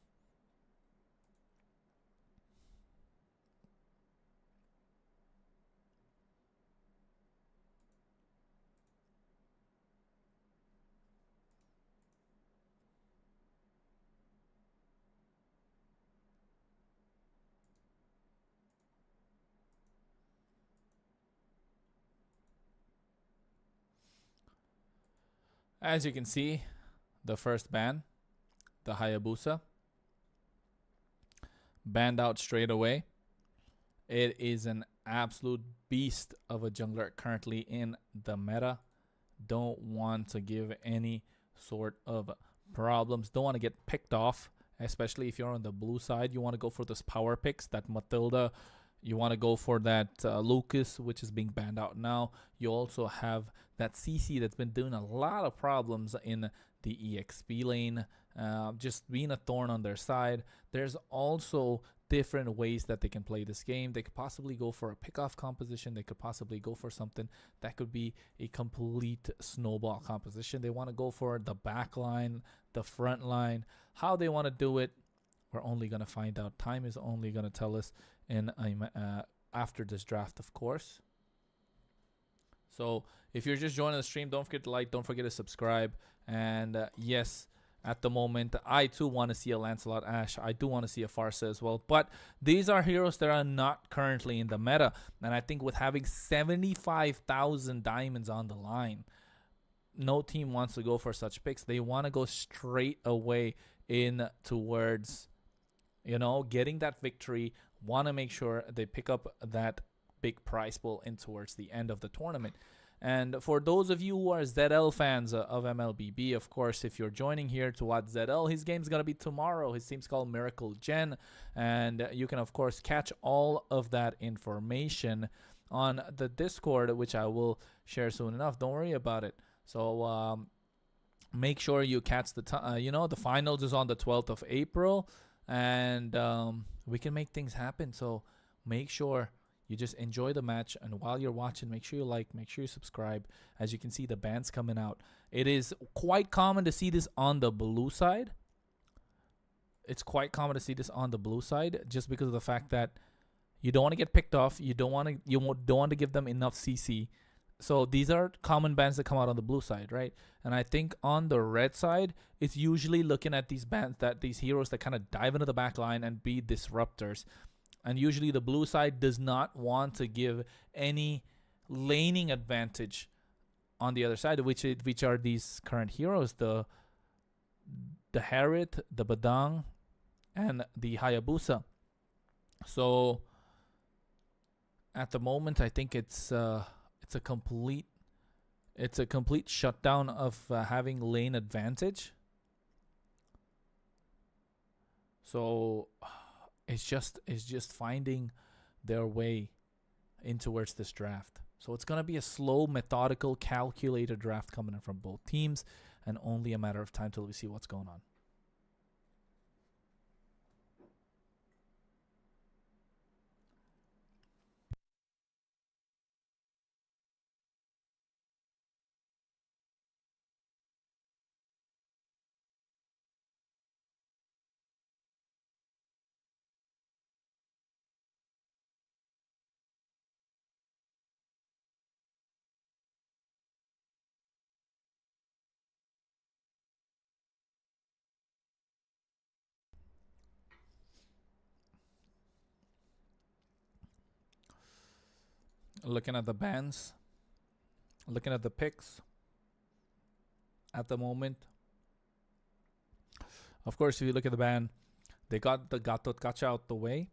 As you can see, the first ban, the Hayabusa, banned out straight away. It is an absolute beast of a jungler currently in the meta. Don't want to give any sort of problems. Don't want to get picked off, especially if you're on the blue side. You want to go for those power picks, that Matilda. You want to go for that Lucas, which is being banned out now. You also have that CC that's been doing a lot of problems in the EXP lane, just being a thorn on their side. There's also different ways that they can play this game. They could possibly go for a pick-off composition. They could possibly go for something that could be a complete snowball composition. They want to go for the back line, the front line. How they want to do it, we're only going to find out. Time is only going to tell us in after this draft, of course. So if you're just joining the stream, don't forget to like, don't forget to subscribe. And yes, at the moment, I too want to see a Lancelot Ashe. I do want to see a Farsa as well. But these are heroes that are not currently in the meta. And I think with having 75,000 diamonds on the line, no team wants to go for such picks. They want to go straight away in towards, getting that victory. Want to make sure they pick up that big prize pool in towards the end of the tournament. And for those of you who are ZL fans of MLBB, of course, if you're joining here to watch ZL, his game's going to be tomorrow. His team's called Miracle Gen. And you can, of course, catch all of that information on the Discord, which I will share soon enough. Don't worry about it. So make sure you catch the the finals is on the 12th of April. And we can make things happen. So make sure you just enjoy the match, and while you're watching, make sure you like, make sure you subscribe. As you can see, the bands coming out. It is quite common to see this on the blue side. It's quite common to see this on the blue side, just because of the fact that you don't want to get picked off. You don't want to give them enough CC. So these are common bans that come out on the blue side, right? And I think on the red side, it's usually looking at these bans, these heroes that kind of dive into the back line and be disruptors. And usually the blue side does not want to give any laning advantage on the other side, which are these current heroes, the Harriet, the Badang, and the Hayabusa. So at the moment, I think it's a complete shutdown of having lane advantage. So it's just finding their way in towards this draft. So it's going to be a slow, methodical, calculated draft coming in from both teams, and only a matter of time till we see what's going on. looking at the bans, looking at the picks at the moment. Of course, if you look at the ban, they got the Gatot Gacha out the way.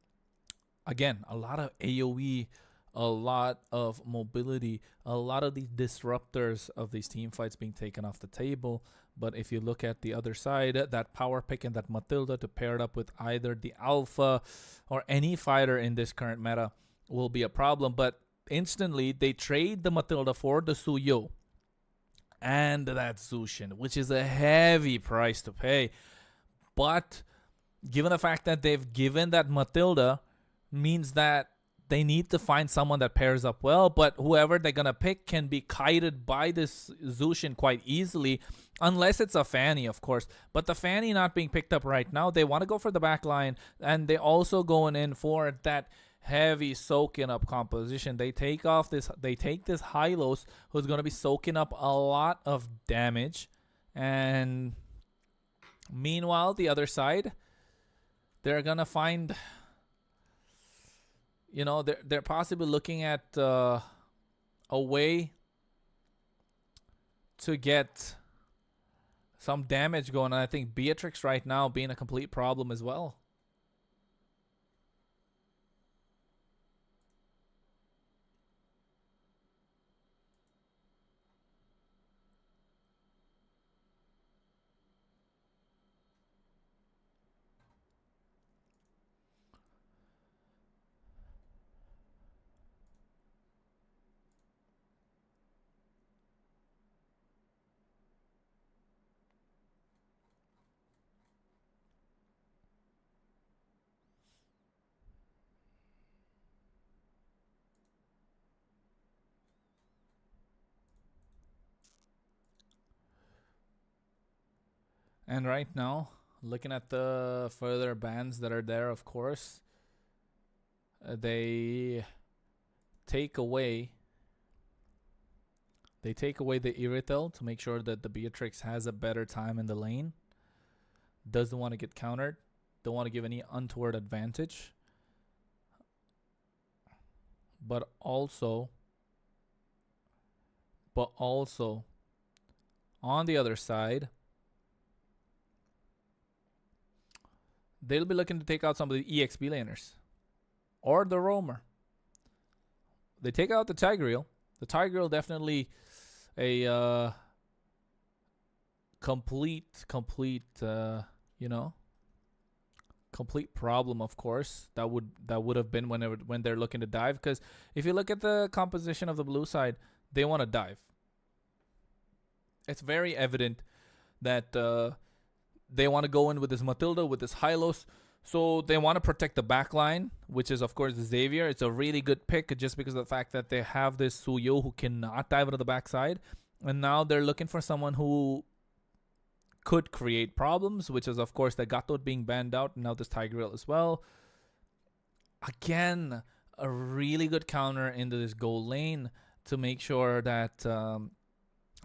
Again, a lot of AoE, a lot of mobility, a lot of these disruptors of these team fights being taken off the table. But if you look at the other side, that power pick and that Matilda to pair it up with either the Alpha or any fighter in this current meta will be a problem. But instantly, they trade the Matilda for the Suyo and that Zushin, which is a heavy price to pay. But given the fact that they've given that Matilda, means that they need to find someone that pairs up well, but whoever they're going to pick can be kited by this Zushin quite easily, unless it's a Fanny, of course. But the Fanny not being picked up right now, they want to go for the back line, and they also going in for that heavy soaking up composition. They take this Hylos, who's going to be soaking up a lot of damage, and meanwhile, the other side, they're going to find... You know, they're possibly looking at a way to get some damage going. And I think Beatrix right now being a complete problem as well. And right now, looking at the further bans that are there, of course, they take away the Irithel to make sure that the Beatrix has a better time in the lane. Doesn't want to get countered. Don't want to give any untoward advantage. But also, on the other side, they'll be looking to take out some of the EXP laners. Or the roamer. They take out the Tigreal. The Tigreal definitely a complete problem, of course. That would have been when they're looking to dive. Because if you look at the composition of the blue side, they want to dive. It's very evident that... they want to go in with this Matilda, with this Hylos. So they want to protect the back line, which is, of course, Xavier. It's a really good pick just because of the fact that they have this Suyo who cannot dive into the backside. And now they're looking for someone who could create problems, which is, of course, the Gatot being banned out. And now this Tigreal as well. Again, a really good counter into this goal lane to make sure that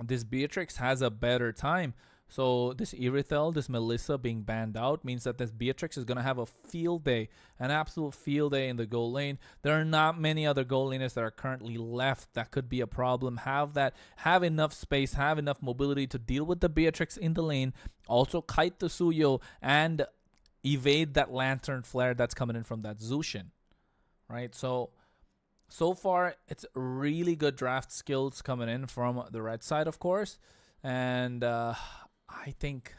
this Beatrix has a better time. So this Irithel, this Melissa being banned out means that this Beatrix is going to have a field day, an absolute field day in the goal lane. There are not many other goal laners that are currently left that could be a problem. Have enough space, have enough mobility to deal with the Beatrix in the lane. Also kite the Suyo and evade that Lantern Flare that's coming in from that Zushin. Right? So far, it's really good draft skills coming in from the red side, of course. And I think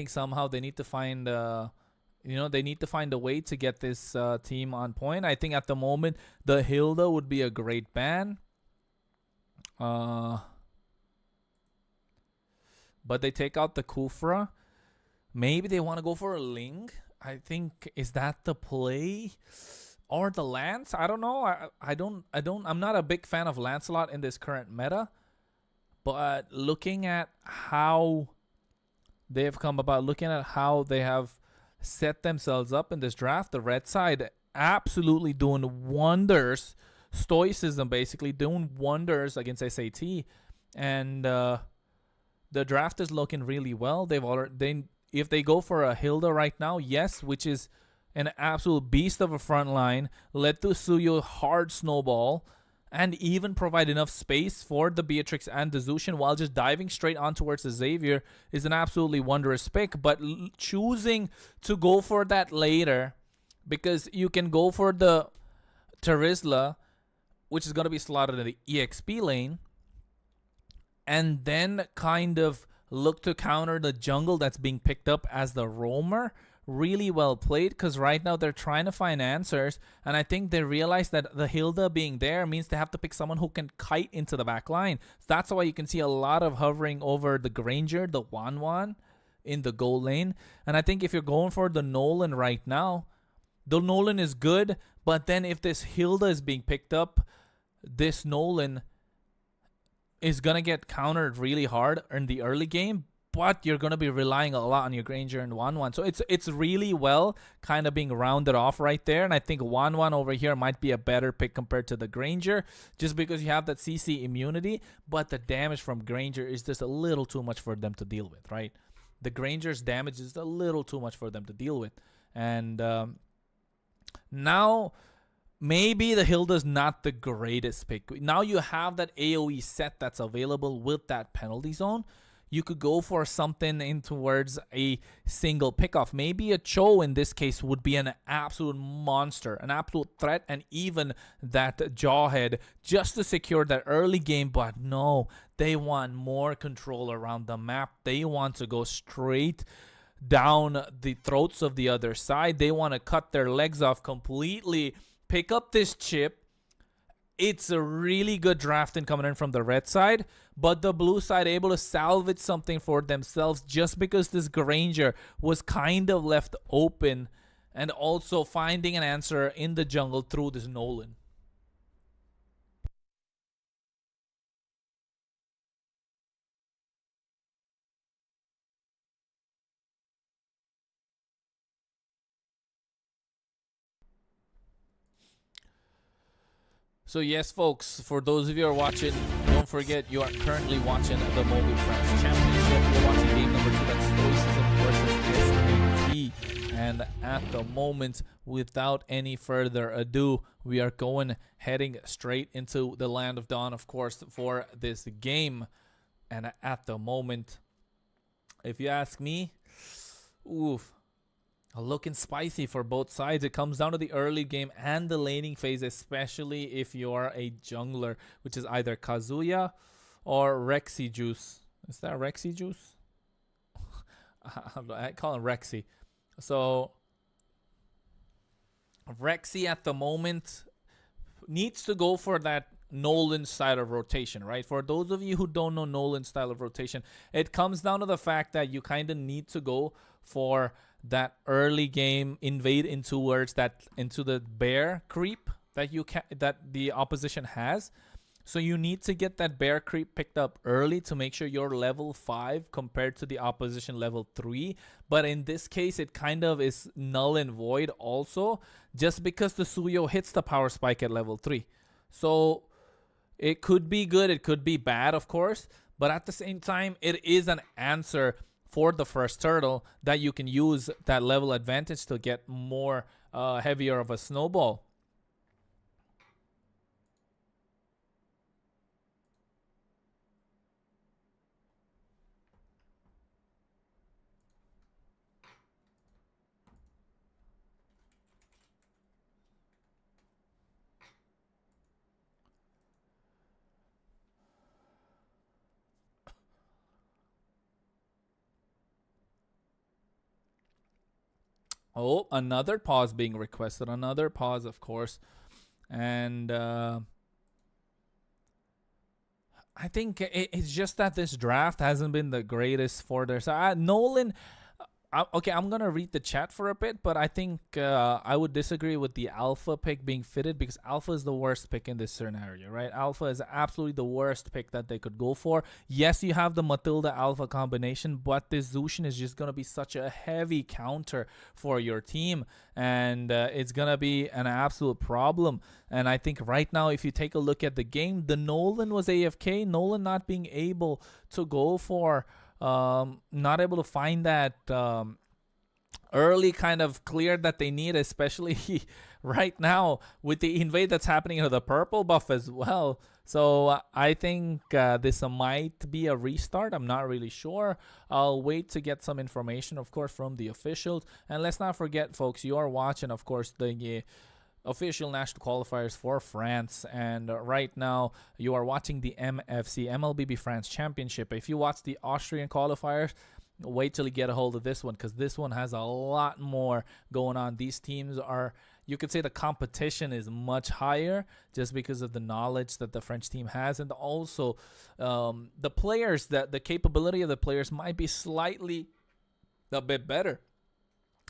somehow they need to find a way to get this team on point. I think at the moment the Hilda would be a great ban. But they take out the Kufra. Maybe they want to go for a Ling. I think, is that the play? Or the Lance? I don't know. I'm not a big fan of Lancelot in this current meta. But looking at how they've come about, looking at how they have set themselves up in this draft, the red side absolutely doing wonders. Stoicism basically doing wonders against SAT. And the draft is looking really well. If they go for a Hilda right now, yes, which is an absolute beast of a front line, let the Suyo hard snowball, and even provide enough space for the Beatrix and the Zushin while just diving straight on towards the Xavier is an absolutely wondrous pick. But choosing to go for that later, because you can go for the Terizla, which is going to be slotted in the EXP lane, and then kind of look to counter the jungle that's being picked up as the roamer. Really well played, because right now they're trying to find answers, and I think they realize that the Hilda being there means they have to pick someone who can kite into the back line. So that's why you can see a lot of hovering over the Granger, the Wan in the goal lane. And I think if you're going for the Nolan right now, the Nolan is good, but then if this Hilda is being picked up, this Nolan is going to get countered really hard in the early game, but you're going to be relying a lot on your Granger and Wan. So it's really well kind of being rounded off right there. And I think Wan over here might be a better pick compared to the Granger, just because you have that CC immunity, but the damage from Granger is just a little too much for them to deal with, right? The Granger's damage is a little too much for them to deal with. And now maybe the Hilda's not the greatest pick. Now you have that AoE set that's available with that penalty zone. You could go for something in towards a single pickoff. Maybe a Cho in this case would be an absolute monster, an absolute threat, and even that Jawhead just to secure that early game. But no, they want more control around the map. They want to go straight down the throats of the other side. They want to cut their legs off completely, pick up this chip. It's a really good drafting coming in from the red side, but the blue side able to salvage something for themselves just because this Granger was kind of left open, and also finding an answer in the jungle through this Nolan. So yes, folks, for those of you who are watching, don't forget you are currently watching the Mobile France Championship. You're watching game number 2, that's Stoicism versus SAT. And at the moment, without any further ado, we are heading straight into the Land of Dawn, of course, for this game. And at the moment, if you ask me, oof, looking spicy for both sides. It comes down to the early game and the laning phase, especially if you are a jungler, which is either Kazuya or Rexy Juice. Is that Rexy Juice? I call him Rexy. So Rexy at the moment needs to go for that Nolan style of rotation, right? For those of you who don't know Nolan style of rotation, it comes down to the fact that you kind of need to go for that early game invade into the bear creep that the opposition has. So you need to get that bear creep picked up early to make sure you're level 5 compared to the opposition level 3. But in this case, it kind of is null and void also, just because the Suyo hits the power spike at level 3. So it could be good, it could be bad, of course, but at the same time, it is an answer for the first turtle that you can use that level advantage to get more heavier of a snowball. Oh, another pause being requested. Another pause, of course. And I think it's just that this draft hasn't been the greatest for their side. Nolan, okay, I'm going to read the chat for a bit, but I think I would disagree with the Alpha pick being fitted, because Alpha is the worst pick in this scenario, right? Alpha is absolutely the worst pick that they could go for. Yes, you have the Matilda Alpha combination, but this Zushin is just going to be such a heavy counter for your team, and it's going to be an absolute problem. And I think right now, if you take a look at the game, the Nolan was AFK. Nolan not being able to go for not able to find that early kind of clear that they need, especially right now with the invade that's happening into the purple buff as well. So I think this might be a restart. I'm not really sure. I'll wait to get some information, of course, from the officials. And let's not forget, folks, you are watching, of course, the official national qualifiers for France, and right now you are watching the MFC MLBB France Championship. If you watch the Austrian qualifiers, wait till you get a hold of this one, because this one has a lot more going on. These teams are, you could say the competition is much higher just because of the knowledge that the French team has, and also the players, that the capability of the players might be slightly a bit better.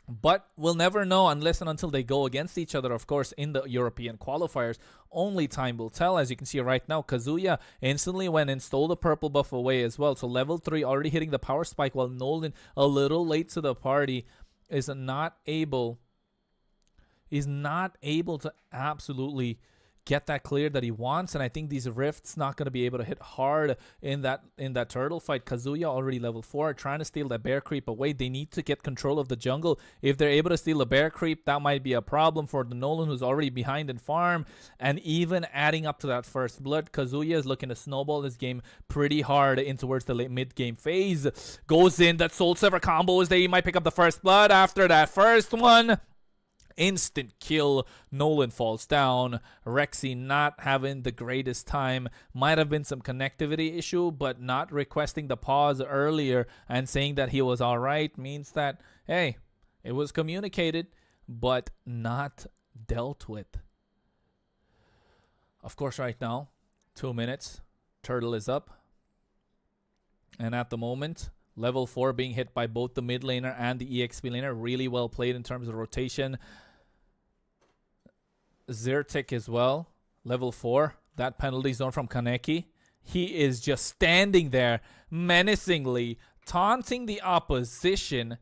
But we'll never know unless and until they go against each other, of course, in the European qualifiers. Only time will tell. As you can see right now, Kazuya instantly went and stole the purple buff away as well. So level 3 already hitting the power spike, while Nolan, a little late to the party, is not able to absolutely get that clear that he wants. And I think these rifts not going to be able to hit hard in that turtle fight. Kazuya already level 4, trying to steal that bear creep away. They need to get control of the jungle. If they're able to steal a bear creep, that might be a problem for the Nolan, who's already behind in farm. And even adding up to that first blood, Kazuya is looking to snowball this game pretty hard in towards the late mid-game phase. Goes in, that Soul Sever combo is there. He might pick up the first blood after that first one. Instant kill. Nolan falls down. Rexy not having the greatest time. Might have been some connectivity issue, but not requesting the pause earlier and saying that he was alright means that, hey, it was communicated but not dealt with. Of course, right now, 2 minutes. Turtle is up. And at the moment, level 4 being hit by both the mid laner and the EXP laner. Really well played in terms of rotation. Zyrtec as well. Level 4. That penalty zone from Kaneki. He is just standing there menacingly, taunting the opposition.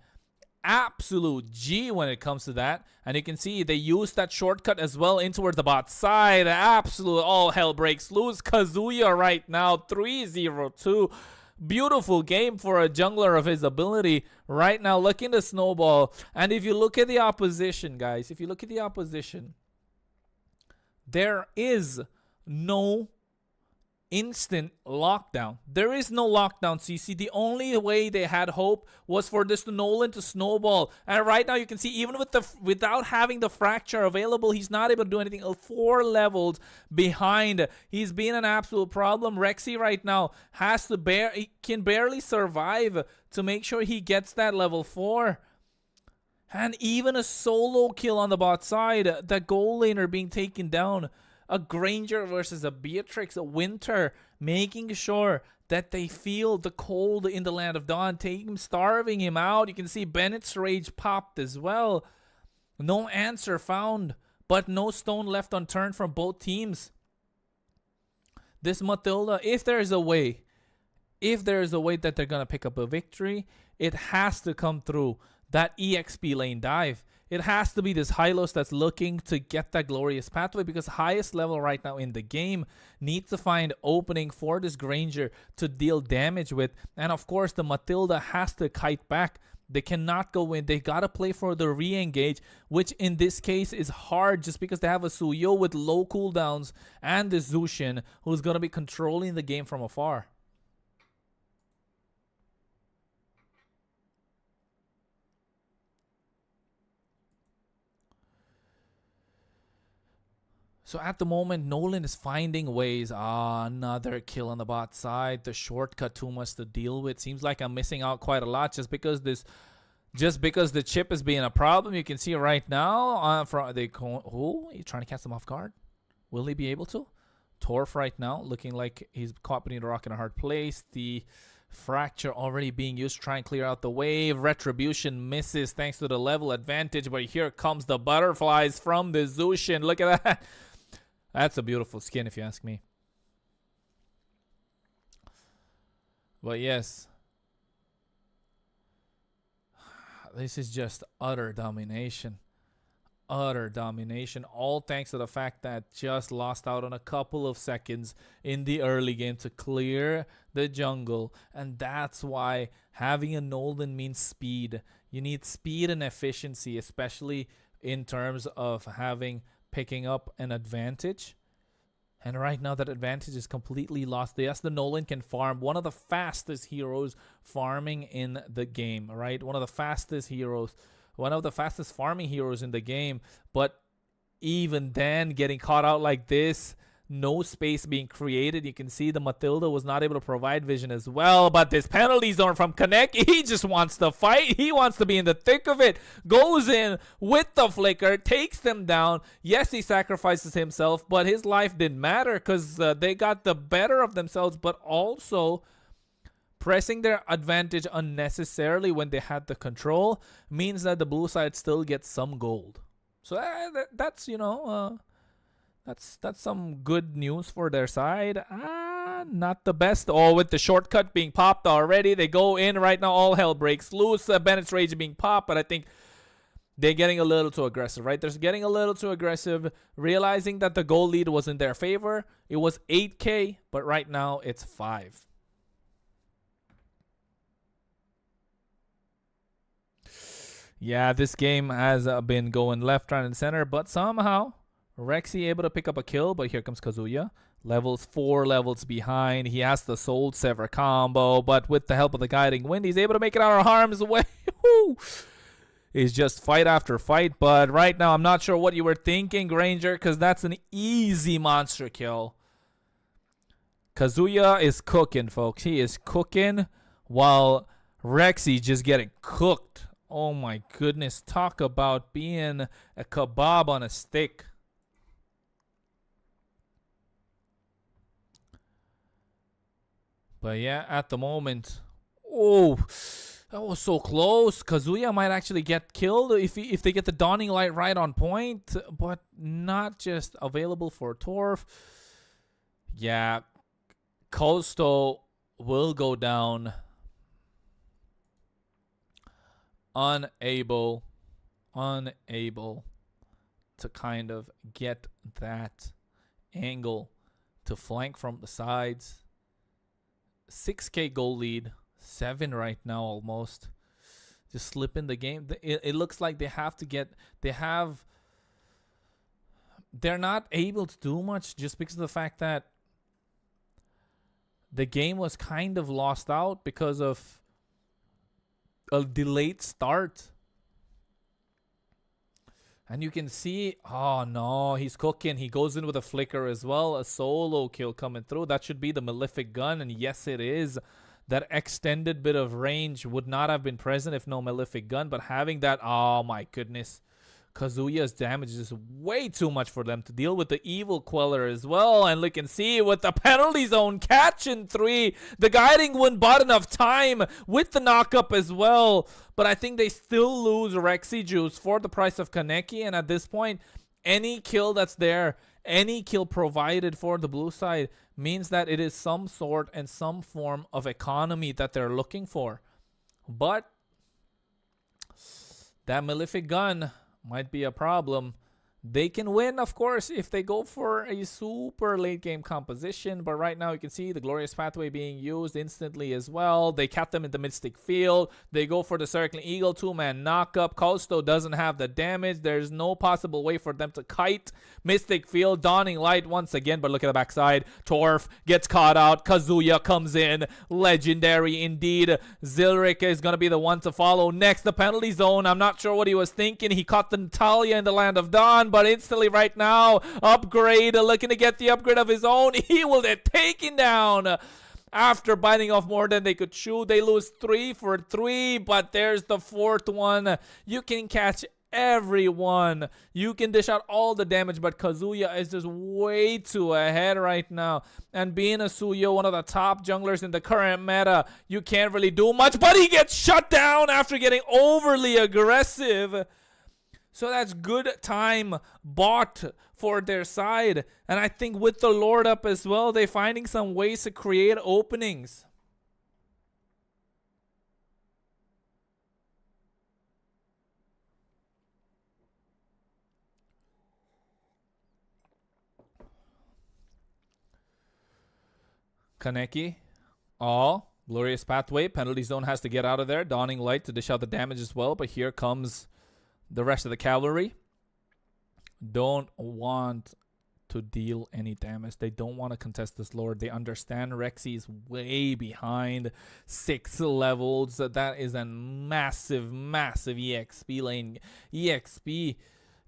Absolute G when it comes to that. And you can see they use that shortcut as well in towards the bot side. Absolute all hell breaks loose. Kazuya right now 3-0-2. Beautiful game for a jungler of his ability. Right now looking to snowball. And if you look at the opposition, guys, if you look at the opposition, there is no instant lockdown. There is no lockdown, CC. The only way they had hope was for this Nolan to snowball. And right now you can see, even without having the fracture available, he's not able to do anything. 4 levels behind. He's been an absolute problem. Rexy right now has to he can barely survive to make sure he gets that level 4. And even a solo kill on the bot side. The goal laner being taken down. A Granger versus a Beatrix, a Winter, making sure that they feel the cold in the land of Dawn, starving him out. You can see Bennett's rage popped as well. No answer found, but no stone left unturned from both teams. This Matilda, if there is a way that they're going to pick up a victory, it has to come through that EXP lane dive. It has to be this Hylos that's looking to get that glorious pathway, because highest level right now in the game needs to find opening for this Granger to deal damage with. And of course, the Matilda has to kite back. They cannot go in. They got to play for the re-engage, which in this case is hard just because they have a Suyo with low cooldowns and the Zushin who's going to be controlling the game from afar. So at the moment, Nolan is finding ways. Another kill on the bot side. The shortcut too much to deal with. Seems like I'm missing out quite a lot just because the chip is being a problem. You can see right now from the you trying to catch them off guard. Will he be able to? Torf right now looking like he's caught between a rock and a hard place. The fracture already being used to try and clear out the wave. Retribution misses thanks to the level advantage, but here comes the butterflies from the Zushin. Look at that. That's a beautiful skin if you ask me. But yes, this is just utter domination. utter domination, all thanks to the fact that just lost out on a couple of seconds in the early game to clear the jungle. And that's why having a Nolan means speed. You need speed and efficiency, especially in terms of picking up an advantage. And right now that advantage is completely lost. Yes, the Nolan can farm. One of the fastest heroes farming in the game, right? One of the fastest heroes. One of the fastest farming heroes in the game. But even then, getting caught out like this, no space being created. You can see the Matilda was not able to provide vision as well. But this penalty zone from Kaneki, he just wants to fight. He wants to be in the thick of it. Goes in with the flicker, takes them down. Yes, he sacrifices himself, but his life didn't matter because they got the better of themselves, but also pressing their advantage unnecessarily when they had the control means that the blue side still gets some gold. So that's, you know, that's some good news for their side. Not the best. Oh, with the shortcut being popped already. They go in right now. All hell breaks loose. Bennett's Rage being popped, but I think they're getting a little too aggressive, right? They're getting a little too aggressive, realizing that the goal lead was in their favor. It was 8K, but right now it's 5. Yeah, this game has been going left, right, and center, but somehow Rexy able to pick up a kill, but here comes Kazuya. Levels 4 levels behind. He has the Soul Sever combo, but with the help of the Guiding Wind, he's able to make it out of harm's way. It's just fight after fight, but right now I'm not sure what you were thinking, Granger, because that's an easy monster kill. Kazuya is cooking, folks. He is cooking while Rexy just getting cooked. Oh my goodness. Talk about being a kebab on a stick. But yeah, at the moment, oh, that was so close. Kazuya might actually get killed if they get the Dawning Light right on point, but not just available for Torf. Yeah, Costo will go down. Unable to kind of get that angle to flank from the sides. 6K goal lead, 7 right now almost. Just slip in the game. It looks like they're not able to do much just because of the fact that the game was kind of lost out because of a delayed start. And you can see, oh no, he's cooking. He goes in with a flicker as well. A solo kill coming through. That should be the Malefic Gun. And yes, it is. That extended bit of range would not have been present if no Malefic Gun. But having that, oh my goodness. Kazuya's damage is way too much for them to deal with the Evil Queller as well. And look and see with the penalty zone catch in 3. The Guiding Wind bought enough time with the knockup as well. But I think they still lose Rexy Juice for the price of Kaneki. And at this point, any kill that's there, any kill provided for the blue side means that it is some sort and some form of economy that they're looking for. But that Malefic Gun might be a problem. They can win, of course, if they go for a super late game composition. But right now you can see the Glorious Pathway being used instantly as well. They cap them in the Mystic Field. They go for the Circling Eagle 2-man knockup. Costo doesn't have the damage. There's no possible way for them to kite. Mystic Field, Dawning Light once again. But look at the backside. Torf gets caught out. Kazuya comes in. Legendary indeed. Zilric is going to be the one to follow next. The penalty zone. I'm not sure what he was thinking. He caught the Natalia in the Land of Dawn. But instantly right now, upgrade, looking to get the upgrade of his own. He will get taken down after biting off more than they could chew. They lose 3 for 3, but there's the 4th one. You can catch everyone. You can dish out all the damage, but Kazuya is just way too ahead right now. And being a Suyo, one of the top junglers in the current meta, you can't really do much, but he gets shut down after getting overly aggressive. So that's good time bought for their side. And I think with the Lord up as well, they're finding some ways to create openings. Kaneki. Oh, glorious pathway. Penalty zone has to get out of there. Dawning light to dish out the damage as well. But here comes the rest of the cavalry. Don't want to deal any damage. They don't want to contest this lord. They understand Rexy is way behind 6 levels. That is a massive, massive EXP lane. EXP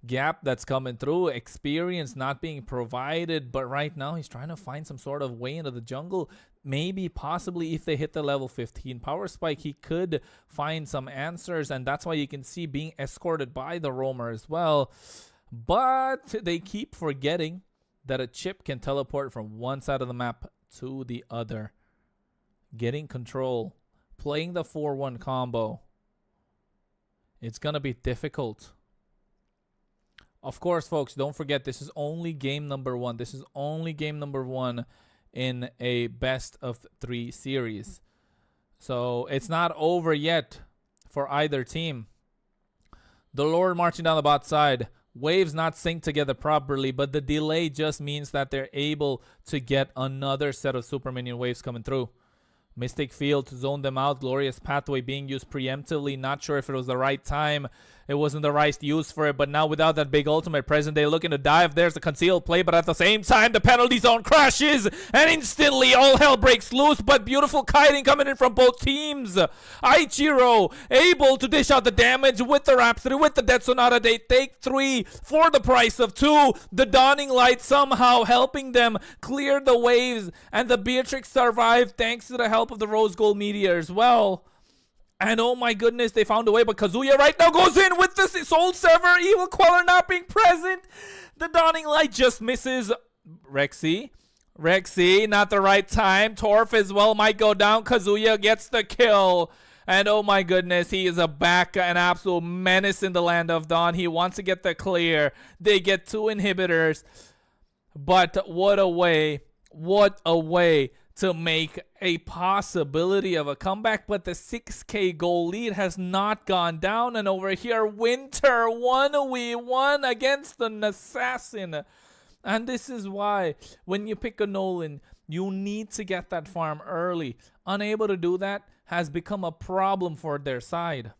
gap that's coming through. Experience not being provided. But right now he's trying to find some sort of way into the jungle. Maybe, possibly, if they hit the level 15 power spike, he could find some answers. And that's why you can see being escorted by the roamer as well. But they keep forgetting that a chip can teleport from one side of the map to the other. Getting control. Playing the 4-1 combo. It's going to be difficult. Of course, folks, don't forget this is only game number 1. This is only game number 1 in a best of 3 series. So it's not over yet for either team. The Lord marching down the bot side. Waves not synced together properly, but the delay just means that they're able to get another set of super minion waves coming through. Mystic Field to zone them out. Glorious Pathway being used preemptively. Not sure if it was the right time. It wasn't the right use for it. But now without that big ultimate present, they're looking to dive. There's a concealed play. But at the same time, the penalty zone crashes. And instantly, all hell breaks loose. But beautiful kiting coming in from both teams. Ichiro able to dish out the damage with the Rhapsody, with the Death Sonata. They take 3 for the price of 2. The Dawning Light somehow helping them clear the waves. And the Beatrix survived thanks to the help of the Rose Gold Meteor as well. And oh my goodness, they found a way, but Kazuya right now goes in with the Soul Sever. Evil Queller not being present. The Dawning Light just misses Rexy. Rexy, not the right time. Torf as well might go down. Kazuya gets the kill. And oh my goodness, he is back, an absolute menace in the Land of Dawn. He wants to get the clear. They get 2 inhibitors. But what a way to make a possibility of a comeback. But the 6k goal lead has not gone down. And over here, Winter 1v1 against an assassin. And this is why when you pick a Nolan, you need to get that farm early. Unable to do that has become a problem for their side.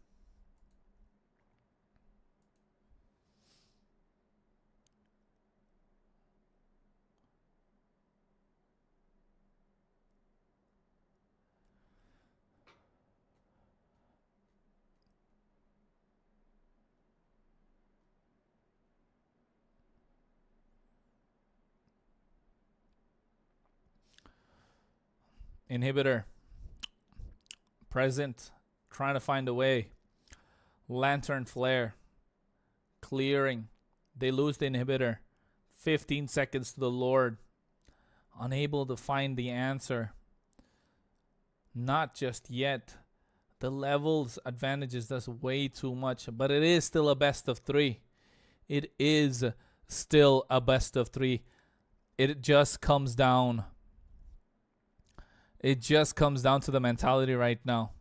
Inhibitor present, trying to find a way. Lantern Flare clearing. They lose the inhibitor. 15 seconds to the Lord. Unable to find the answer. Not just yet. The levels advantages us way too much, but it is still a best of 3. It is still a best of 3. It just comes down. It just comes down to the mentality right now.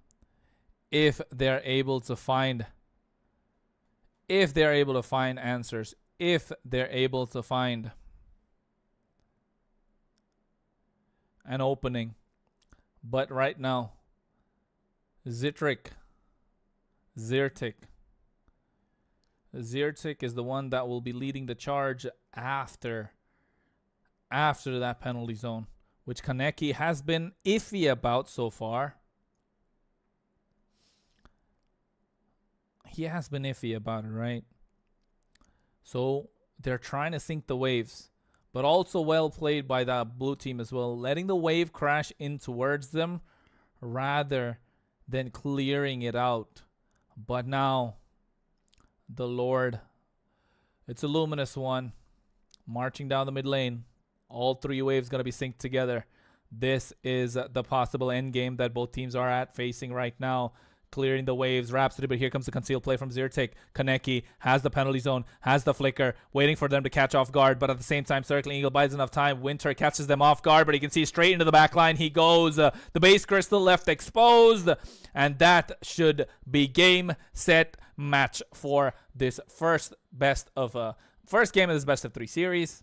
If they're able to find answers, if they're able to find an opening. But right now, Zyrtec is the one that will be leading the charge after that penalty zone, which Kaneki has been iffy about so far. He has been iffy about it, right? So they're trying to sink the waves, but also well played by that blue team as well, letting the wave crash in towards them rather than clearing it out. But now, the Lord, it's a luminous one, marching down the mid lane. All 3 waves going to be synced together. This is the possible end game that both teams are facing right now. Clearing the waves. Rhapsody, but here comes the concealed play from Zyrtec. Kaneki has the penalty zone, has the flicker, waiting for them to catch off guard, but at the same time, Circling Eagle buys enough time. Winter catches them off guard, but you can see straight into the back line he goes. The base crystal left exposed, and that should be game, set, match for this first game of this best of 3 series.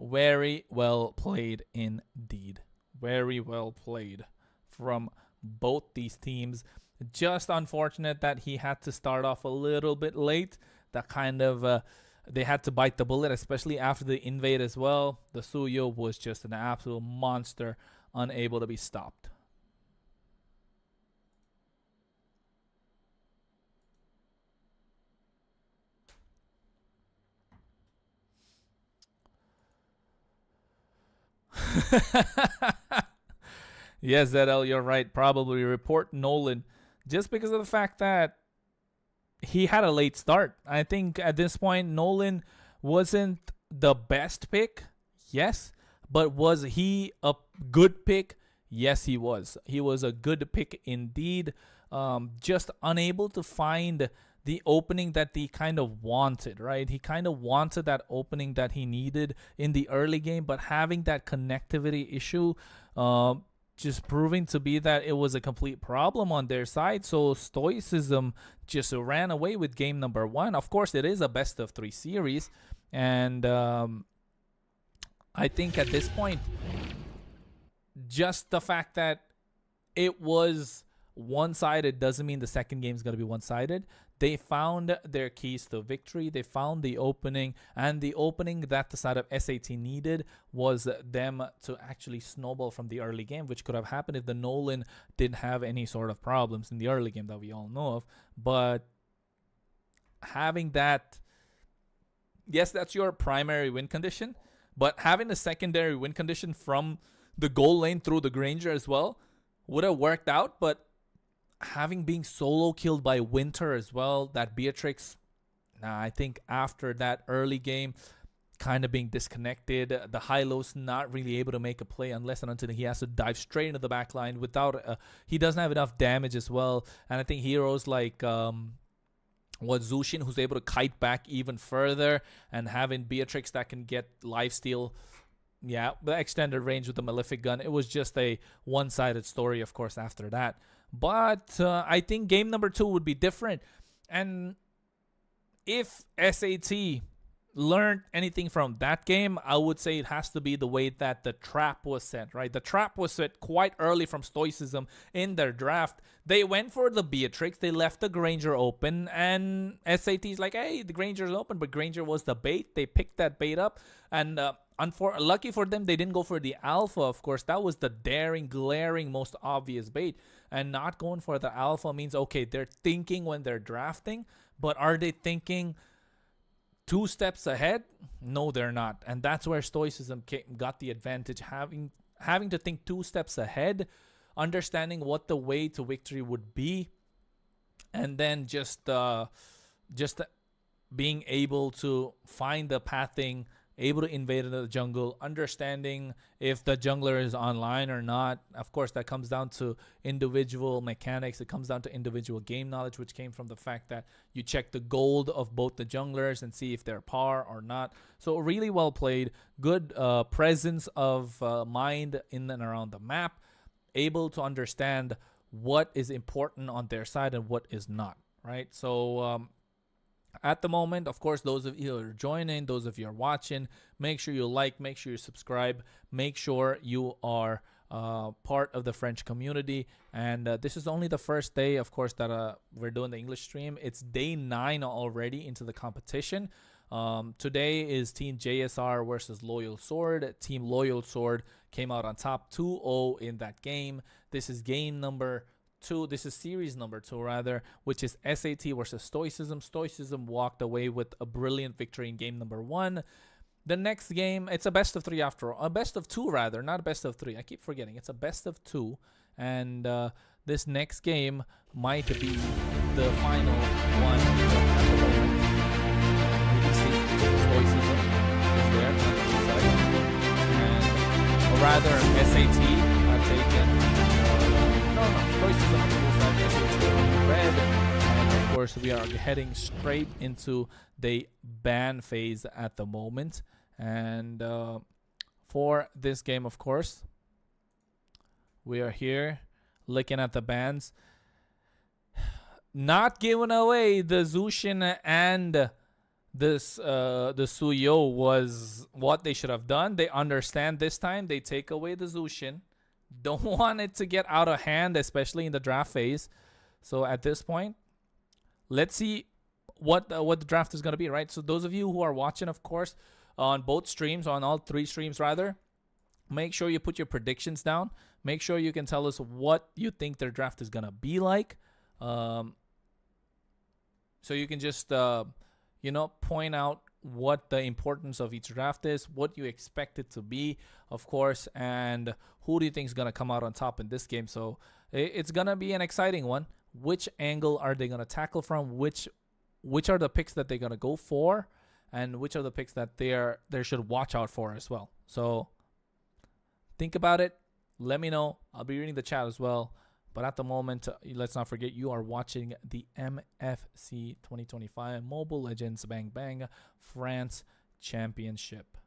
Very well played indeed. Very well played from both these teams. Just unfortunate that he had to start off a little bit late. That kind of they had to bite the bullet, especially after the invade as well. The Suyo was just an absolute monster, unable to be stopped. Yes, ZL, you're right. Probably report Nolan just because of the fact that he had a late start. I think at this point, Nolan wasn't the best pick, yes, but was he a good pick? Yes, he was. He was a good pick indeed. Just unable to find the opening that he kind of wanted, right? He kind of wanted that opening that he needed in the early game, but having that connectivity issue, just proving to be that it was a complete problem on their side. So Stoicism just ran away with game number 1. Of course, it is a best of 3 series. And I think at this point, just the fact that it was one-sided doesn't mean the second game is going to be one-sided. They found their keys to victory. They found the opening, and the opening that the side of SAT needed was them to actually snowball from the early game, which could have happened if the Nolan didn't have any sort of problems in the early game that we all know of. But having that, yes, that's your primary win condition, but having the secondary win condition from the goal lane through the Granger as well would have worked out. But having being solo killed by Winter as well, that Beatrix, I think after that early game, kind of being disconnected, the high-lows not really able to make a play unless and until he has to dive straight into the back line without, he doesn't have enough damage as well. And I think heroes like Zushin, who's able to kite back even further, and having Beatrix that can get lifesteal, yeah, the extended range with the Malefic gun. It was just a one-sided story, of course, after that. But I think game number 2 would be different. And if SAT learned anything from that game, I would say it has to be the way that the trap was set, right? The trap was set quite early from Stoicism in their draft. They went for the Beatrix. They left the Granger open, and SAT's like, hey, the Granger's open, but Granger was the bait. They picked that bait up, and lucky for them, they didn't go for the Alpha, of course. That was the daring, glaring, most obvious bait. And not going for the Alpha means, okay, they're thinking when they're drafting, but are they thinking 2 steps ahead? No, they're not. And that's where Stoicism got the advantage, having to think 2 steps ahead, understanding what the way to victory would be, and then just being able to find the pathing, able to invade the jungle, understanding if the jungler is online or not. Of course, that comes down to individual mechanics. It comes down to individual game knowledge, which came from the fact that you check the gold of both the junglers and see if they're par or not. So really well played. Good presence of mind in and around the map. Able to understand what is important on their side and what is not, right? So at the moment, of course, those of you who are joining, those of you who are watching, make sure you like, make sure you subscribe, make sure you are part of the French community. And this is only the first day, of course, that we're doing the English stream. It's day 9 already into the competition. Today is Team JSR versus Loyal Sword. Team Loyal Sword came out on top 2-0 in that game. This is game number 2. This is series number 2 rather, which is SAT versus Stoicism. Stoicism walked away with a brilliant victory in game number 1. The next game, it's a best of 3 after all. A best of 2 rather, not a best of 3. I keep forgetting. It's a best of 2. And this next game might be the final one. At the moment, you can see Stoicism is there on the other side. And, or rather, SAT taken. Stoicism on the blue side, SAT on the red. And of course, we are heading straight into the ban phase at the moment. And for this game, of course, we are here looking at the bans. Not giving away the Zushin and the Suyo was what they should have done. They understand this time. They take away the Zushin. Don't want it to get out of hand, especially in the draft phase. So at this point, let's see what the draft is going to be, right? So those of you who are watching, of course, on both streams, on all 3 streams rather, make sure you put your predictions down. Make sure you can tell us what you think their draft is going to be like. So you can just, point out what the importance of each draft is, what you expect it to be, of course, and who do you think is going to come out on top in this game. So it's going to be an exciting one. Which angle are they going to tackle from? Which are the picks that they're going to go for? And which are the picks that they should watch out for as well. So think about it. Let me know. I'll be reading the chat as well. But at the moment, let's not forget you are watching the MFC 2025 Mobile Legends Bang Bang France Championship.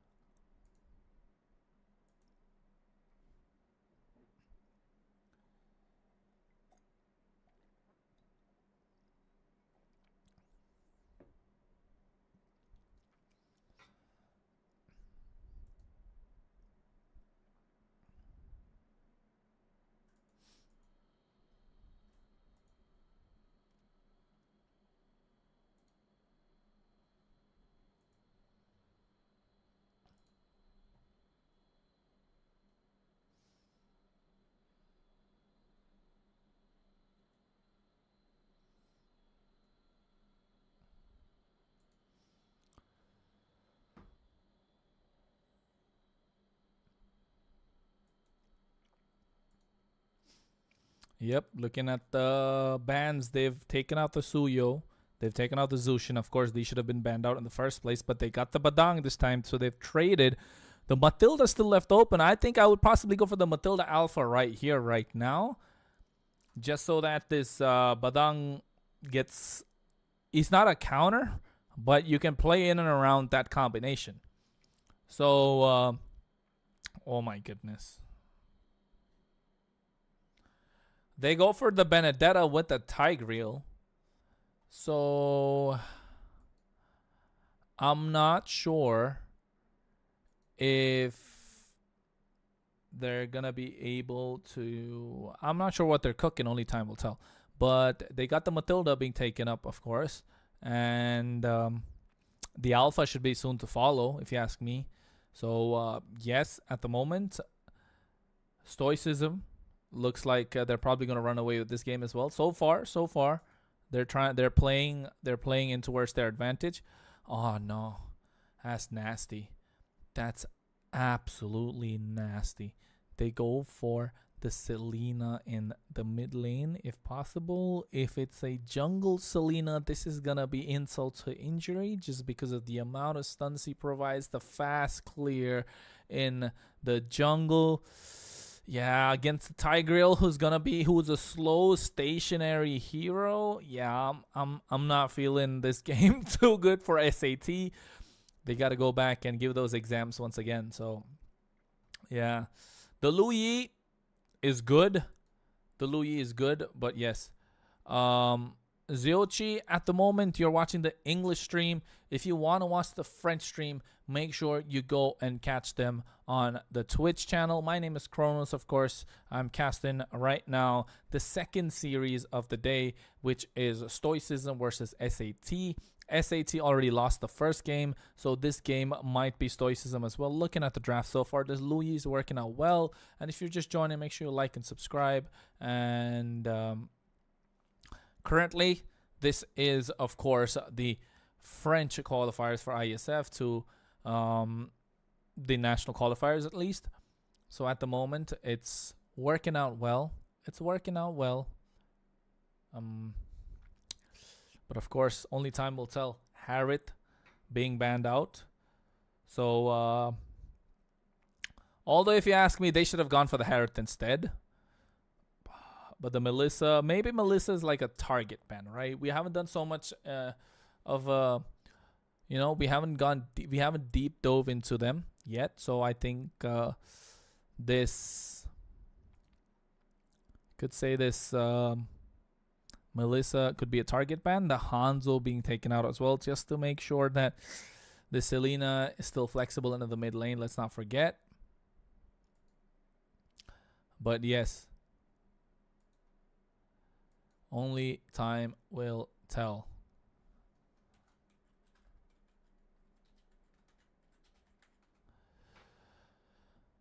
Yep, looking at the bans, they've taken out the Suyo. They've taken out the Zushin. Of course, these should have been banned out in the first place, but they got the Badang this time, so they've traded. The Matilda still left open. I think I would possibly go for the Matilda Alpha right here, right now, just so that this Badang gets... It's not a counter, but you can play in and around that combination. So, oh my goodness. They go for the Benedetta with the Tigreal. So I'm not sure if they're going to be able to... I'm not sure what they're cooking. Only time will tell. But they got the Matilda being taken up, of course. And the Alpha should be soon to follow, if you ask me. So, yes, at the moment, Stoicism looks like they're probably going to run away with this game as well. So far, they're playing in towards their advantage. Oh no, that's nasty. That's absolutely nasty. They go for the Selena in the mid lane if possible. If it's a jungle Selena, this is gonna be insult to injury just because of the amount of stuns he provides, the fast clear in the jungle. Yeah, against the Tigreal, who's a slow stationary hero. Yeah, I'm not feeling this game too good for SAT. They got to go back and give those exams once again. So, yeah, the Louis is good. But yes, Ziochi, at the moment, you're watching the English stream. If you want to watch the French stream, make sure you go and catch them on the Twitch channel. My name is Kronos, of course. I'm casting right now the second series of the day, which is Stoicism versus SAT. SAT already lost the first game, so this game might be Stoicism as well. Looking at the draft so far, this Louis is working out well. And if you're just joining, make sure you like and subscribe. And currently, this is, of course, the French qualifiers for IESF to the national qualifiers, at least. So at the moment, it's working out well. But of course, only time will tell. Harriet being banned out. So, although if you ask me, they should have gone for the Harriet instead. But the Melissa, maybe Melissa is like a target ban, right? We haven't done so much we haven't deep dove into them yet. So I think this Melissa could be a target ban. The Hanzo being taken out as well, just to make sure that the Selena is still flexible into the mid lane. Let's not forget. But yes, only time will tell.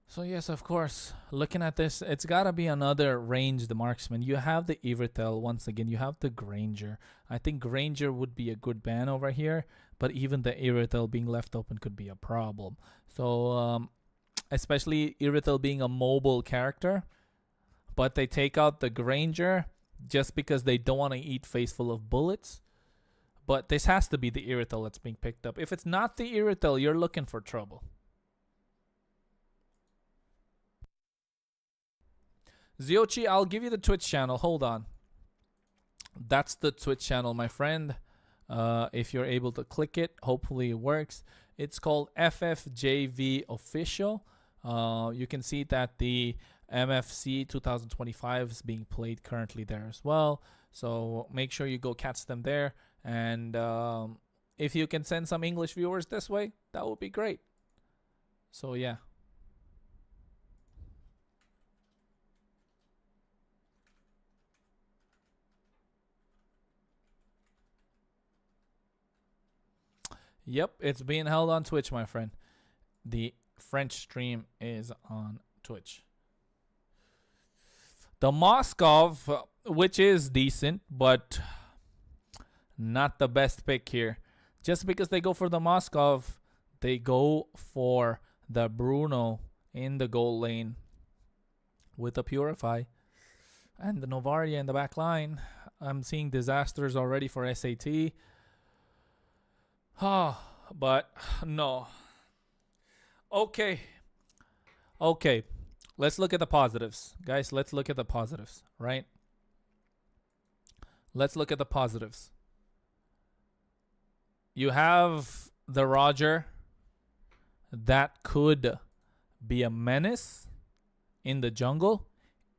So yes, of course, looking at this, it's got to be another ranged marksman. You have the Evertel, once again, you have the Granger. I think Granger would be a good ban over here, but even the Evertel being left open could be a problem. So, especially Evertel being a mobile character, but they take out the Granger just because they don't want to eat face full of bullets. But this has to be the Evertel that's being picked up. If it's not the Evertel, you're looking for trouble. Ziochi, I'll give you the Twitch channel. Hold on. That's the Twitch channel, my friend. If you're able to click it, hopefully it works. It's called FFJV Official. You can see that the MFC 2025 is being played currently there as well. So make sure you go catch them there. And if you can send some English viewers this way, that would be great. So yeah. Yep, it's being held on Twitch, my friend. The French stream is on Twitch. The Moskov, which is decent, but not the best pick here. Just because they go for the Moskov, they go for the Bruno in the goal lane with the Purify. And the Novaria in the back line. I'm seeing disasters already for SAT. But no. Okay. Let's look at the positives. Guys, let's look at the positives, right? Let's look at the positives. You have the Roger that could be a menace in the jungle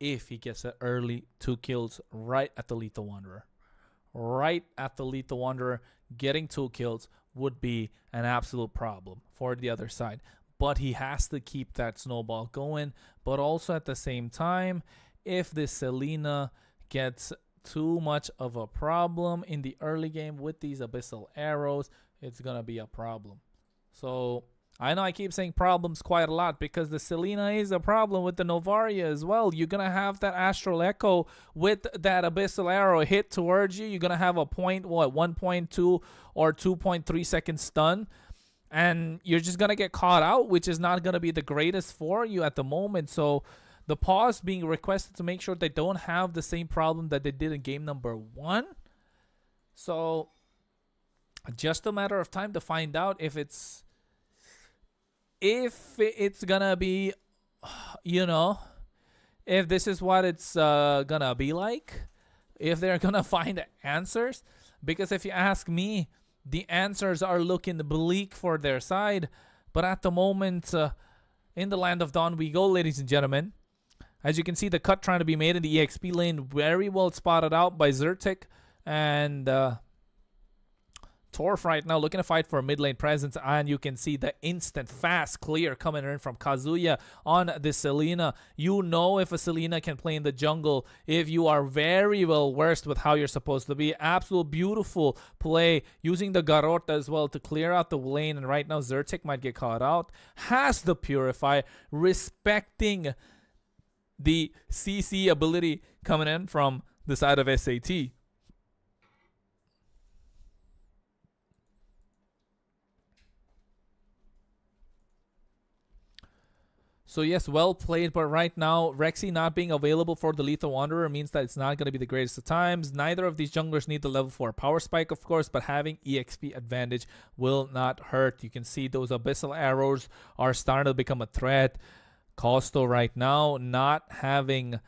if he gets an early 2 kills right at the Lethal Wanderer. Right at the Lethal Wanderer, getting 2 kills would be an absolute problem for the other side. But he has to keep that snowball going. But also at the same time, if this Selena gets too much of a problem in the early game with these abyssal arrows, it's going to be a problem. So I know I keep saying problems quite a lot because the Selena is a problem with the Novaria as well. You're going to have that Astral Echo with that abyssal arrow hit towards you. You're going to have a 1.2 or 2.3 second stun. And you're just going to get caught out, which is not going to be the greatest for you at the moment. So the pause being requested to make sure they don't have the same problem that they did in game number 1. So just a matter of time to find out if it's gonna be, you know, if this is what it's gonna be like, if they're gonna find answers. Because if you ask me, the answers are looking bleak for their side. But at the moment, in the land of dawn we go, ladies and gentlemen. As you can see, the cut trying to be made in the EXP lane, very well spotted out by Zertic. And Torf right now looking to fight for a mid lane presence, and you can see the instant fast clear coming in from Kazuya on the Selena. You know if a Selena can play in the jungle if you are very well versed with how you're supposed to be. Absolute beautiful play using the Garrote as well to clear out the lane, and right now Zertic might get caught out. Has the Purify, respecting the CC ability coming in from the side of SAT. So yes, well played, but right now, Rexy not being available for the Lethal Wanderer means that it's not going to be the greatest of times. Neither of these junglers need the level 4 power spike, of course, but having EXP advantage will not hurt. You can see those abyssal arrows are starting to become a threat. Costo right now not having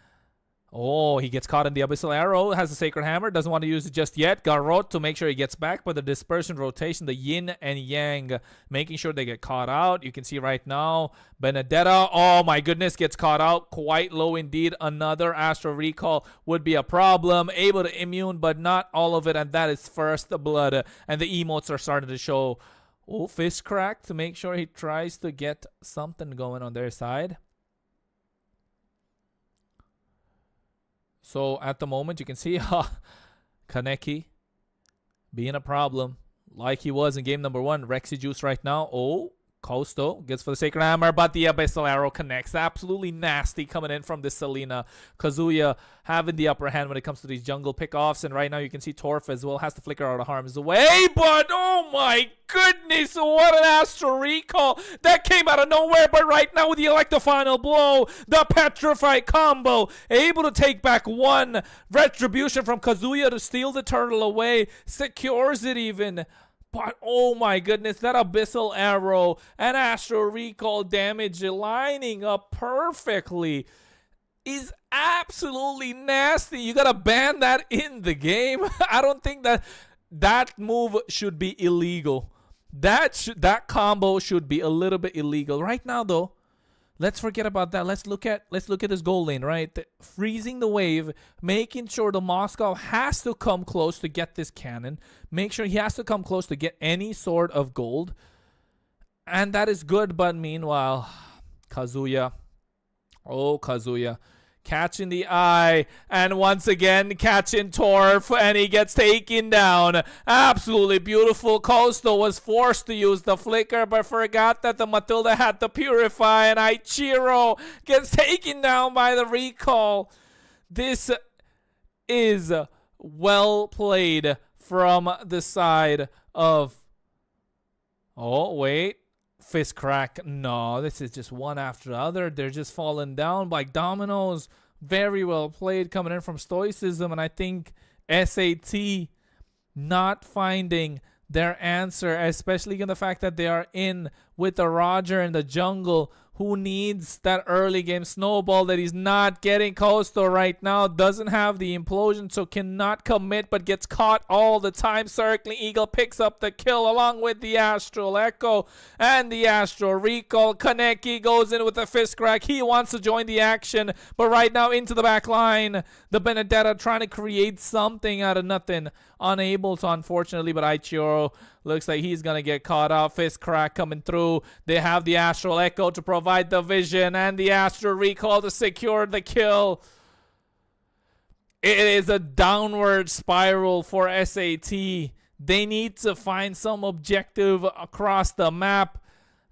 Oh, he gets caught in the Abyssal Arrow, has the Sacred Hammer, doesn't want to use it just yet. Garrot to make sure he gets back, but the dispersion rotation, the yin and yang, making sure they get caught out. You can see right now, Benedetta, oh my goodness, gets caught out quite low indeed. Another Astral Recall would be a problem. Able to immune, but not all of it, and that is first blood. And the emotes are starting to show. Oh, fist crack to make sure he tries to get something going on their side. So at the moment, you can see Kaneki being a problem like he was in game number 1. Rexy Juice right now. Oh, Costo gets for the Sacred Hammer, but the Abyssal Arrow connects. Absolutely nasty coming in from this Selena. Kazuya having the upper hand when it comes to these jungle pickoffs. And right now you can see Torf as well has to flicker out of harm's way. But oh my goodness, what an Astral Recall. That came out of nowhere. But right now with the Electro-Final Blow, the Petrify combo, able to take back 1. Retribution from Kazuya to steal the turtle away. Secures it even. But oh my goodness, that Abyssal Arrow and Astral Recall damage lining up perfectly is absolutely nasty. You gotta ban that in the game. I don't think that move should be illegal. That combo should be a little bit illegal. Right now though, let's forget about that. Let's look at this goal lane, right? Freezing the wave, making sure the Moscow has to come close to get this cannon. Make sure he has to come close to get any sort of gold. And that is good, but meanwhile, Kazuya. Oh, Kazuya. Catching the eye, and once again catching Torf, and he gets taken down. Absolutely beautiful. Costo was forced to use the flicker, but forgot that the Matilda had to purify, and Ichiro gets taken down by the recall. This is well played from the side of... Oh, wait. Fist crack. No, this is just one after the other. They're just falling down like dominoes. Very well played coming in from Stoicism. And I think SAT not finding their answer, especially in the fact that they are in with the Roger in the jungle, who needs that early game snowball that he's not getting. Costo right now doesn't have the implosion, so cannot commit, but gets caught all the time. Circling Eagle picks up the kill along with the Astral Echo and the Astral Recall. Kaneki goes in with a fist crack. He wants to join the action, but right now into the back line. The Benedetta trying to create something out of nothing. Unable to, unfortunately, but Ichiro looks like he's going to get caught out. Fist crack coming through. They have the Astral Echo to provide the vision and the Astral Recall to secure the kill. It is a downward spiral for SAT. They need to find some objective across the map.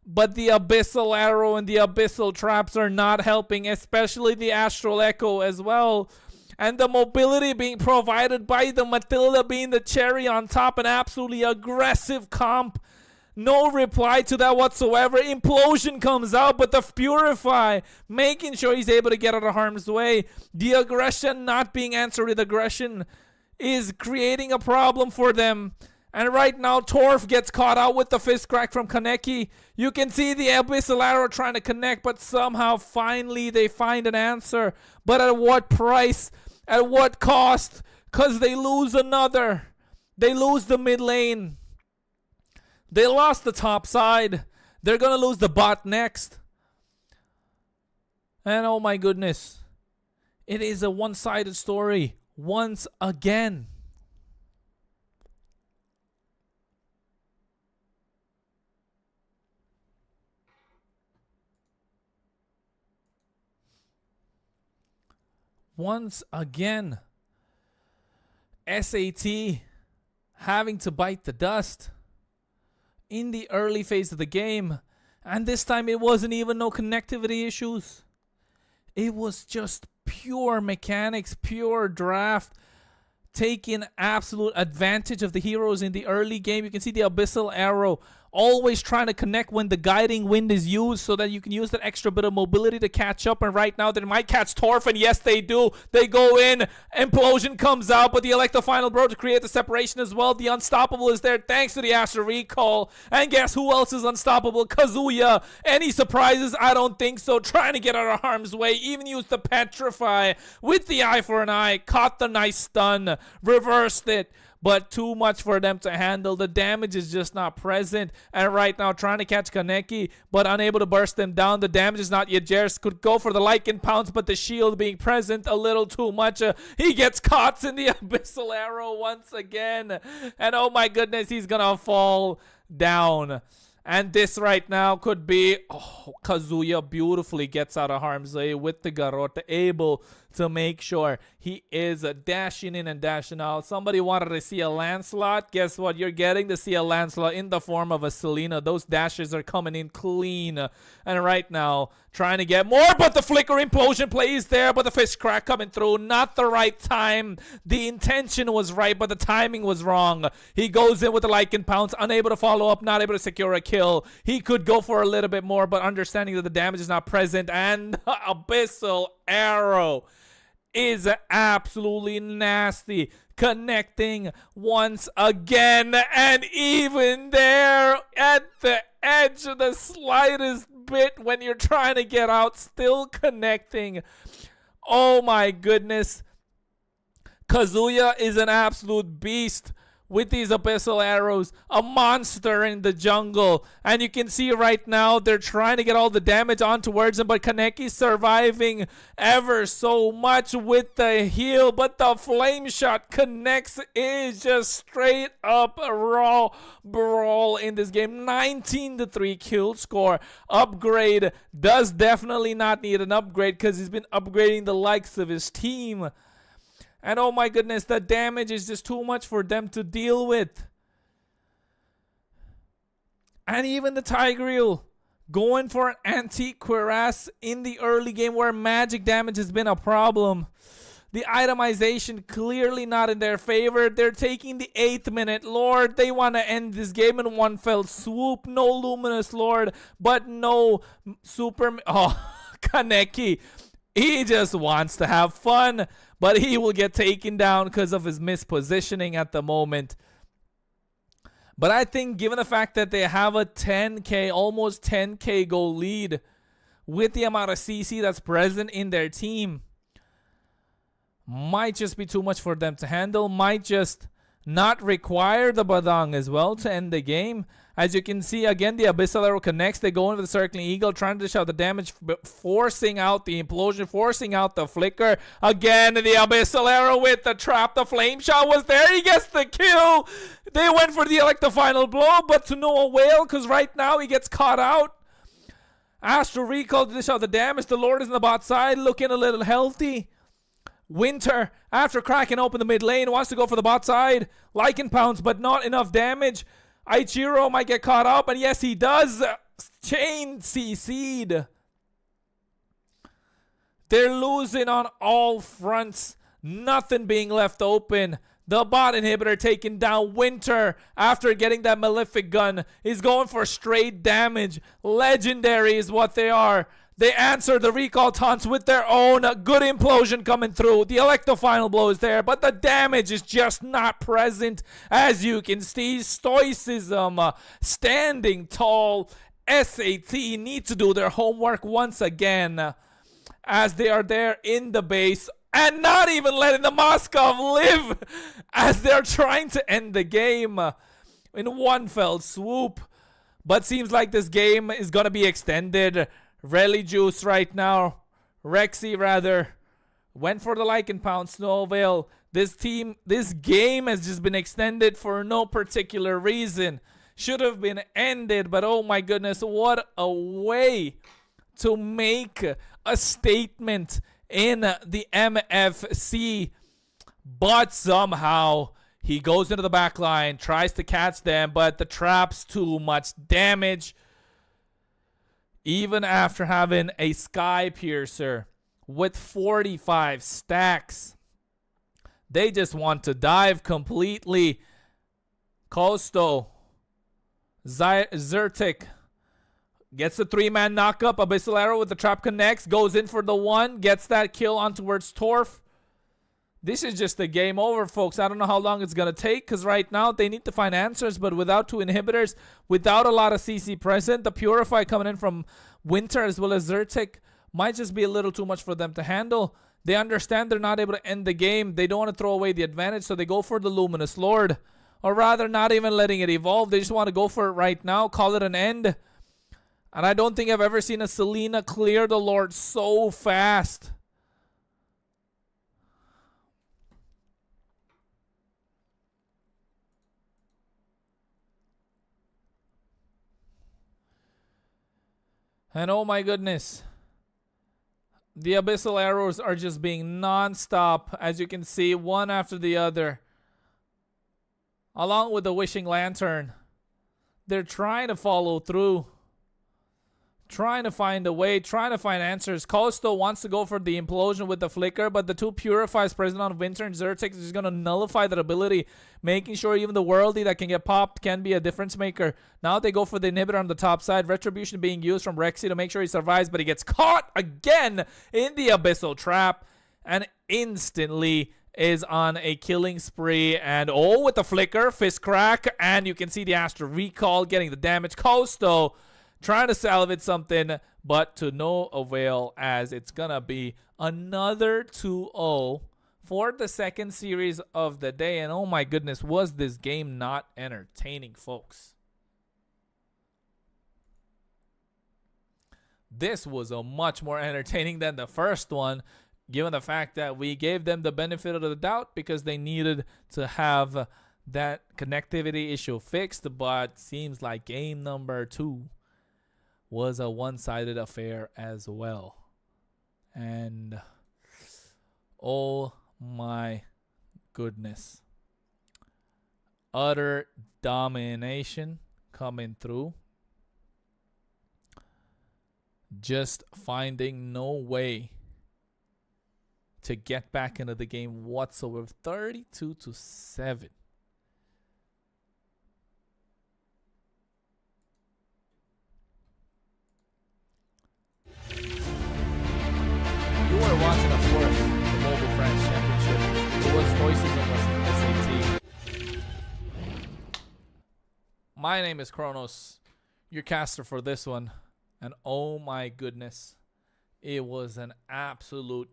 But the Abyssal Arrow and the Abyssal Traps are not helping, especially the Astral Echo as well. And the mobility being provided by the Matilda being the cherry on top. An absolutely aggressive comp. No reply to that whatsoever. Implosion comes out, but the Purify making sure he's able to get out of harm's way. The aggression not being answered with aggression is creating a problem for them. And right now, Torf gets caught out with the fist crack from Kaneki. You can see the Abyssal Arrow trying to connect, but somehow, finally, they find an answer. But at what price? At what cost? Because they lose another. They lose the mid lane. They lost the top side. They're going to lose the bot next. And oh my goodness. It is a one-sided story once again. Once again, SAT having to bite the dust in the early phase of the game. And this time it wasn't even no connectivity issues. It was just pure mechanics, pure draft, taking absolute advantage of the heroes in the early game. You can see the Abyssal Arrow Always trying to connect when the guiding wind is used so that you can use that extra bit of mobility to catch up. And right now they might catch Torf, and yes they do. They go in, Implosion comes out, but the elect the final blow to create the separation as well. The Unstoppable is there thanks to the Astro Recall. And guess who else is unstoppable? Kazuya. Any surprises? I don't think so. Trying to get out of harm's way. Even used the Petrify with the eye for an eye. Caught the nice stun. Reversed it. But too much for them to handle. The damage is just not present. And right now trying to catch Kaneki, but unable to burst them down. The damage is not yet. Jers could go for the Lycan Pounce, but the shield being present a little too much. He gets caught in the Abyssal Arrow once again. And oh my goodness, he's gonna fall down. And this right now could be... Oh, Kazuya beautifully gets out of harm's way with the Garrote, able to make sure he is dashing in and dashing out. Somebody wanted to see a Lancelot. Guess what? You're getting to see a Lancelot in the form of a Selena. Those dashes are coming in clean. And right now, trying to get more, but the Flicker Implosion play is there, but the Fish Crack coming through. Not the right time. The intention was right, but the timing was wrong. He goes in with the Lycan Pounce, unable to follow up, not able to secure a kill. He could go for a little bit more, but understanding that the damage is not present, and Abyssal Arrow is absolutely nasty, connecting once again, and even there at the edge of the slightest bit when you're trying to get out, still connecting. Oh my goodness. Kazuya is an absolute beast with these Abyssal Arrows, a monster in the jungle. And you can see right now they're trying to get all the damage on towards him, but Kaneki's surviving ever so much with the heal, but the flame shot connects. Is just straight up raw brawl in this game. 19-3 kill score. Upgrade does definitely not need an upgrade because he's been upgrading the likes of his team. And oh my goodness, the damage is just too much for them to deal with. And even the Tigreal going for an antique cuirass in the early game where magic damage has been a problem. The itemization clearly not in their favor. They're taking the 8th minute Lord. They want to end this game in one fell swoop. No Luminous Lord, but no Super... Oh, Kaneki. He just wants to have fun, but he will get taken down because of his mispositioning at the moment. But I think given the fact that they have a 10k, almost 10k goal lead with the amount of CC that's present in their team, might just be too much for them to handle. Might just not require the Badang as well to end the game. As you can see, again, the Abyssal Arrow connects. They go into the Circling Eagle, trying to dish out the damage, forcing out the Implosion, forcing out the Flicker. Again, the Abyssal Arrow with the trap. The Flame Shot was there. He gets the kill. They went for the final blow, but to no avail, because right now he gets caught out. Astro Recall to dish out the damage. The Lord is in the bot side, looking a little healthy. Winter, after cracking open the mid lane, wants to go for the bot side. Lycan Pounce, but not enough damage. Ichiro might get caught up, and yes, he does. Chain CC'd. They're losing on all fronts. Nothing being left open. The bot inhibitor taking down. Winter, after getting that Malefic gun, is going for straight damage. Legendary is what they are. They answer the recall taunts with their own good implosion coming through. The final blow is there, but the damage is just not present. As you can see, Stoicism standing tall. SAT need to do their homework once again as they are there in the base and not even letting the Moskov live as they're trying to end the game in one fell swoop. But seems like this game is going to be extended. Relijuice right now, Rexy rather, went for the Lycan Pounce, no avail. This game has just been extended for no particular reason. Should have been ended, but oh my goodness, what a way to make a statement in the MFC. But somehow he goes into the back line, tries to catch them, but the trap's too much damage. Even after having a Sky Piercer with 45 stacks, they just want to dive completely. Costo Zertic gets the 3-man knockup. Abyssal Arrow with the trap connects. Goes in for the 1. Gets that kill on towards Torf. This is just a game over, folks. I don't know how long it's going to take, because right now they need to find answers, but without 2 inhibitors, without a lot of CC present, the Purify coming in from Winter as well as Zertic might just be a little too much for them to handle. They understand they're not able to end the game. They don't want to throw away the advantage, so they go for the Luminous Lord. Or rather, not even letting it evolve. They just want to go for it right now, call it an end. And I don't think I've ever seen a Selena clear the Lord so fast. And oh my goodness, the Abyssal Arrows are just being non-stop, as you can see, one after the other. Along with the Wishing Lantern, they're trying to follow through. Trying to find a way, trying to find answers. Costo wants to go for the Implosion with the Flicker, but the 2 Purifies present on Winter and Zertic is going to nullify that ability, making sure even the Worldy that can get popped can be a difference maker. Now they go for the Inhibitor on the top side. Retribution being used from Rexy to make sure he survives, but he gets caught again in the Abyssal Trap and instantly is on a killing spree. And oh, with the Flicker, Fist Crack, and you can see the Astral Recall getting the damage. Costo trying to salvage something, but to no avail, as it's gonna be another 2-0 for the second series of the day. And oh my goodness, was this game not entertaining, folks? This was a much more entertaining than the first one, given the fact that we gave them the benefit of the doubt because they needed to have that connectivity issue fixed. But seems like game number 2 was a one-sided affair as well. And oh my goodness, utter domination coming through, just finding no way to get back into the game whatsoever. 32-7. You were watching, of course, the Mobile France Championship. It was Stoicism versus SAT. My name is Kronos, your caster for this one. And oh my goodness, it was an absolute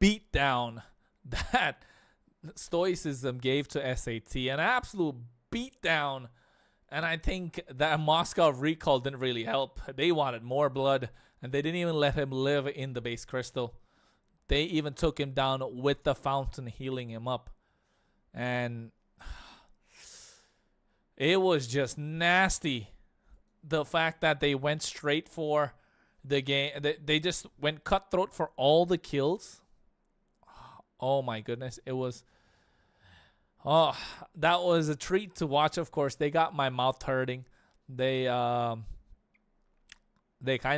beatdown that Stoicism gave to SAT. An absolute beatdown. And I think that Moscow recall didn't really help. They wanted more blood, and they didn't even let him live in the base crystal. They even took him down with the fountain, healing him up. And it was just nasty. The fact that they went straight for the game. They just went cutthroat for all the kills. Oh my goodness. It was... oh, that was a treat to watch, of course. They got my mouth hurting. They kind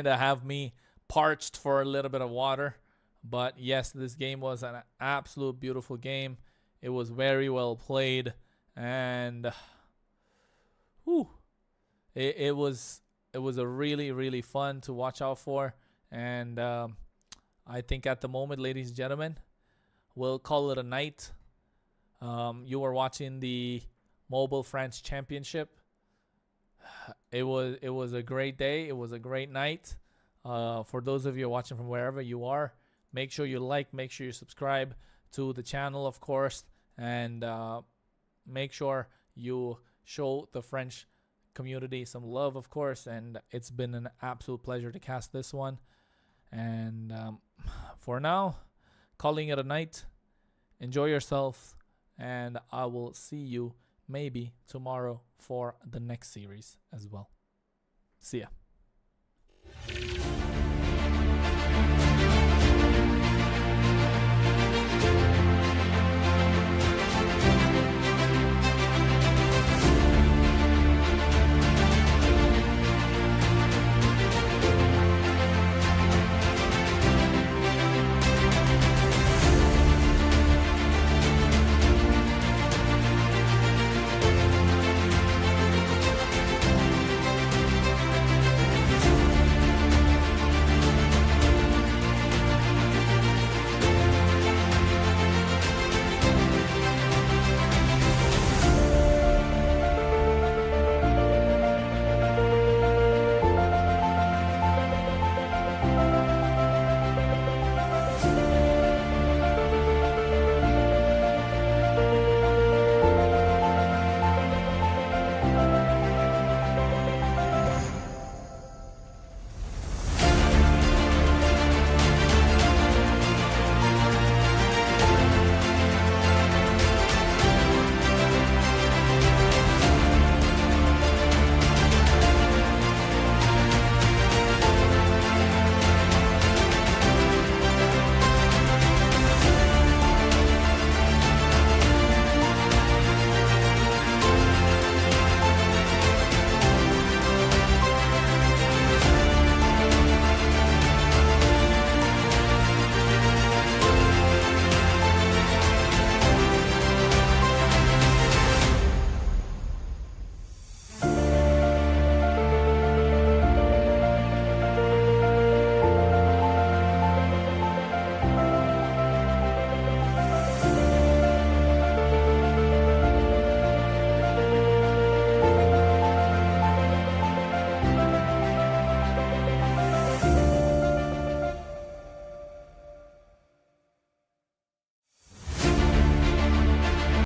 of have me parched for a little bit of water. But yes, this game was an absolute beautiful game. It was very well played. And whew, it was a really, really fun to watch out for. And I think at the moment, ladies and gentlemen, we'll call it a night. You were watching the Mobile France Championship. It was a great day. It was a great night. For those of you watching from wherever you are, make sure you like, make sure you subscribe to the channel, of course, and make sure you show the French community some love, of course. And it's been an absolute pleasure to cast this one. And for now, calling it a night. Enjoy yourself. And I will see you maybe tomorrow for the next series as well. See ya.